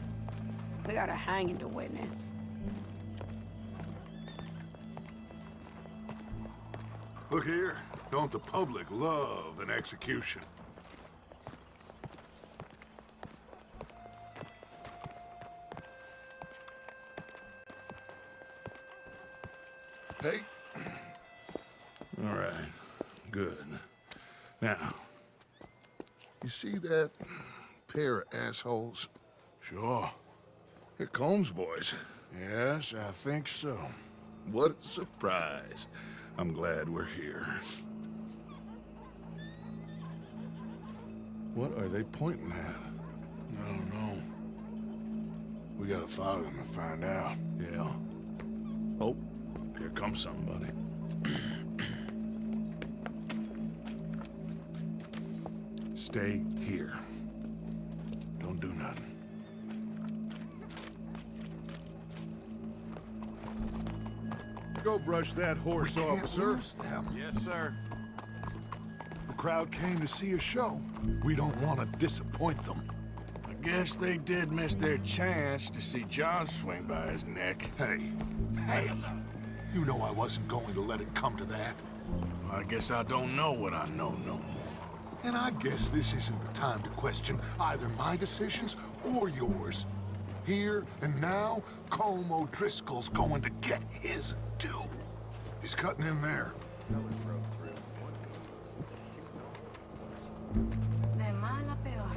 We got a hanging to witness. Look here. Don't the public love an execution? Hey. All right. Good. Now, you see that pair of assholes? Sure. They're Colm's boys. Yes, I think so. What a surprise. I'm glad we're here. What are they pointing at? I don't know. We gotta follow them and find out. Yeah. Oh, here comes somebody. Stay here. Don't do nothing. Go brush that horse, officer. Them. Yes, sir. The crowd came to see a show. We don't want to disappoint them. I guess they did miss their chance to see John swing by his neck. Hey, you know I wasn't going to let it come to that. I guess I don't know what I know no more. And I guess this isn't the time to question either my decisions or yours. Here and now, Colm O'Driscoll's going to get his due. He's cutting in there. De mal a peor.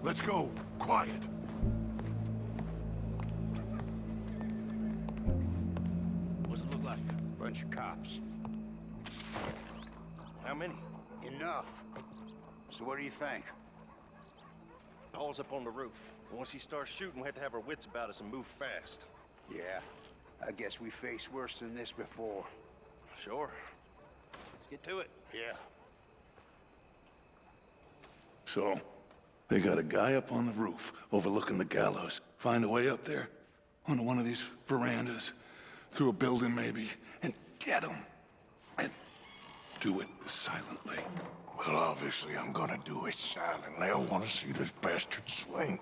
Let's go. Quiet. What's it look like? Bunch of cops. How many? Enough. So what do you think? Paul's up on the roof. Once he starts shooting, we have to have our wits about us and move fast. Yeah, I guess we faced worse than this before. Sure. Let's get to it. Yeah. So, they got a guy up on the roof overlooking the gallows. Find a way up there, onto one of these verandas, through a building maybe, and get him. And do it silently. Well, obviously I'm gonna do it silently. I want to see this bastard swing.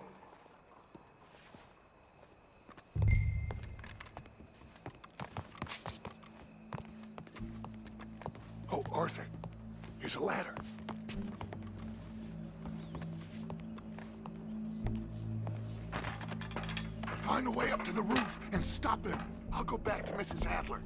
Oh, Arthur, here's a ladder. Find a way up to the roof and stop him. I'll go back to Mrs. Adler.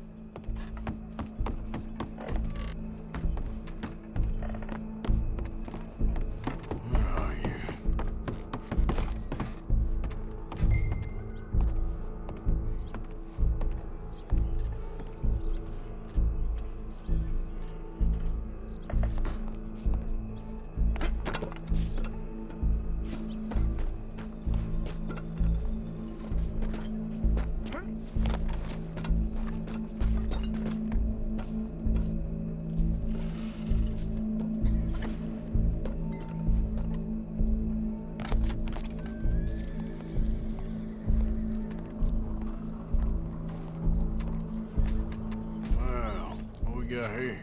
Got here.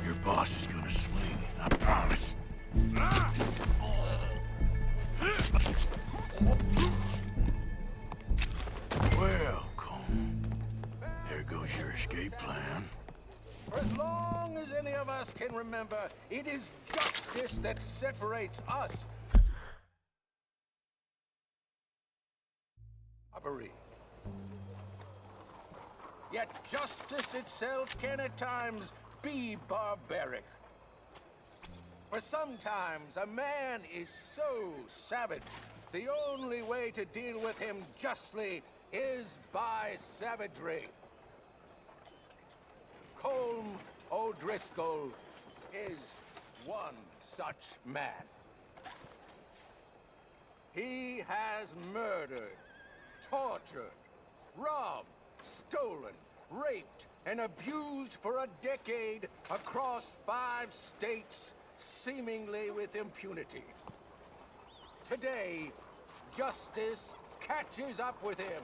Your boss is gonna swing, I promise. Well, Colm, there goes your escape plan. For as long as any of us can remember, it is justice that separates us. Robbery. Yet justice itself can at times be barbaric. For sometimes a man is so savage, the only way to deal with him justly is by savagery. Colm O'Driscoll is one such man. He has murdered, tortured, robbed, stolen, raped, and abused for a decade across 5 states, seemingly with impunity. Today, justice catches up with him.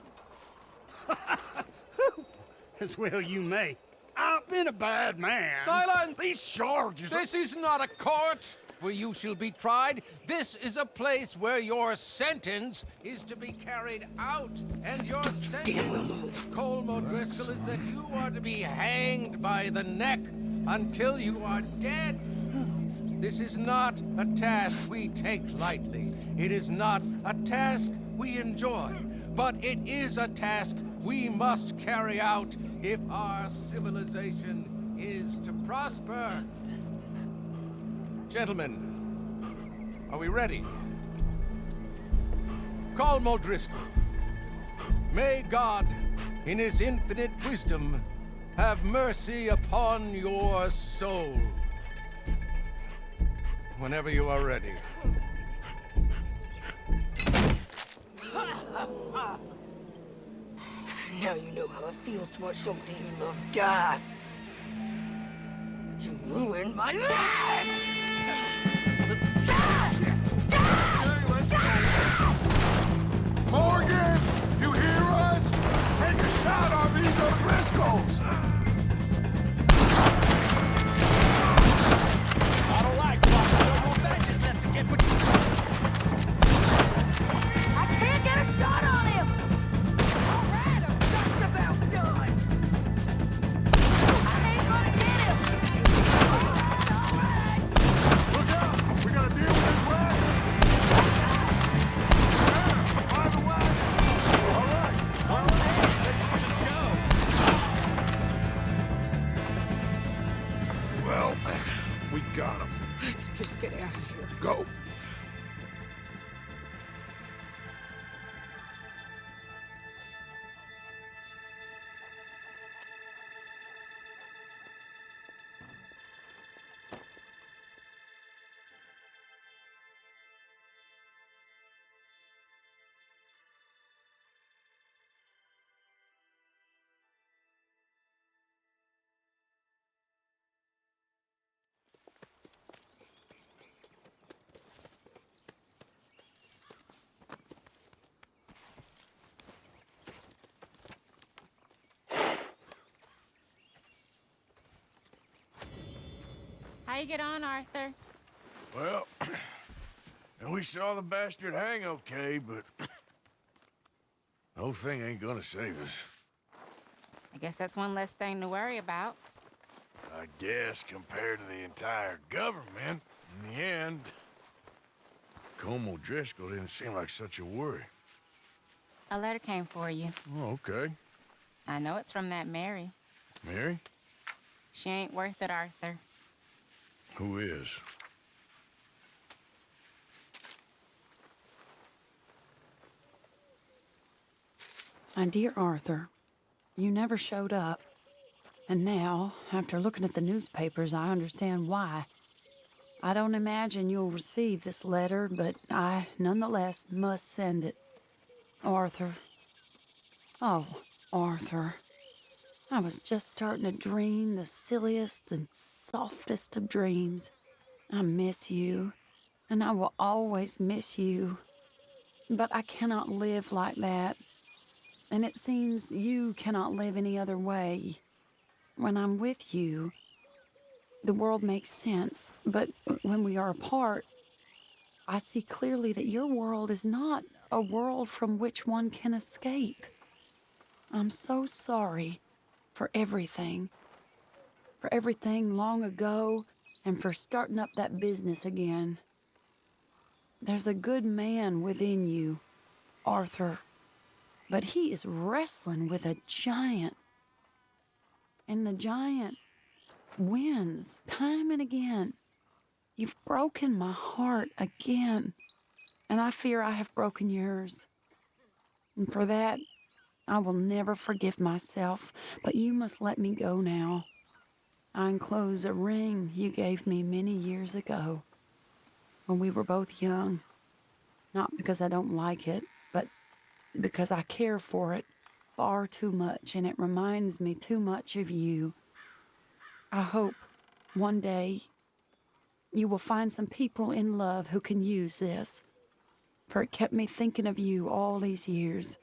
As well you may. I've been a bad man. Silence! These charges are... This is not a court where you shall be tried. This is a place where your sentence is to be carried out. And your sentence, Colm O'Driscoll, is that you are to be hanged by the neck until you are dead. This is not a task we take lightly. It is not a task we enjoy. But it is a task we must carry out if our civilization is to prosper. Gentlemen, are we ready? Colm O'Driscoll, may God, in his infinite wisdom, have mercy upon your soul. Whenever you are ready. Now you know how it feels to watch somebody you love die. You ruined my life! Morgan! You hear us? Take a shot on these O'Driscolls! I don't like fucking no more badges left to get, but I can't get a shot on him! Alright, I'm just about done! I ain't gonna get him! Alright! How you get on, Arthur? Well, we saw the bastard hang okay, but the whole thing ain't gonna save us. I guess that's one less thing to worry about. I guess compared to the entire government, in the end, Colm O'Driscoll didn't seem like such a worry. A letter came for you. Oh, okay. I know it's from that Mary. Mary? She ain't worth it, Arthur. Who is? My dear Arthur, you never showed up. And now, after looking at the newspapers, I understand why. I don't imagine you'll receive this letter, but I, nonetheless, must send it. Arthur. Oh, Arthur. I was just starting to dream the silliest and softest of dreams. I miss you, and I will always miss you. But I cannot live like that. And it seems you cannot live any other way. When I'm with you, the world makes sense, but when we are apart, I see clearly that your world is not a world from which one can escape. I'm so sorry for everything long ago, and for starting up that business again. There's a good man within you, Arthur, but he is wrestling with a giant. And the giant wins time and again. You've broken my heart again, and I fear I have broken yours. And for that, I will never forgive myself, but you must let me go now. I enclose a ring you gave me many years ago, when we were both young. Not because I don't like it, but because I care for it far too much, and it reminds me too much of you. I hope one day you will find some people in love who can use this, for it kept me thinking of you all these years,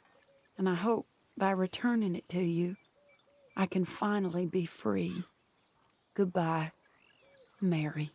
and I hope by returning it to you, I can finally be free. Goodbye, Mary.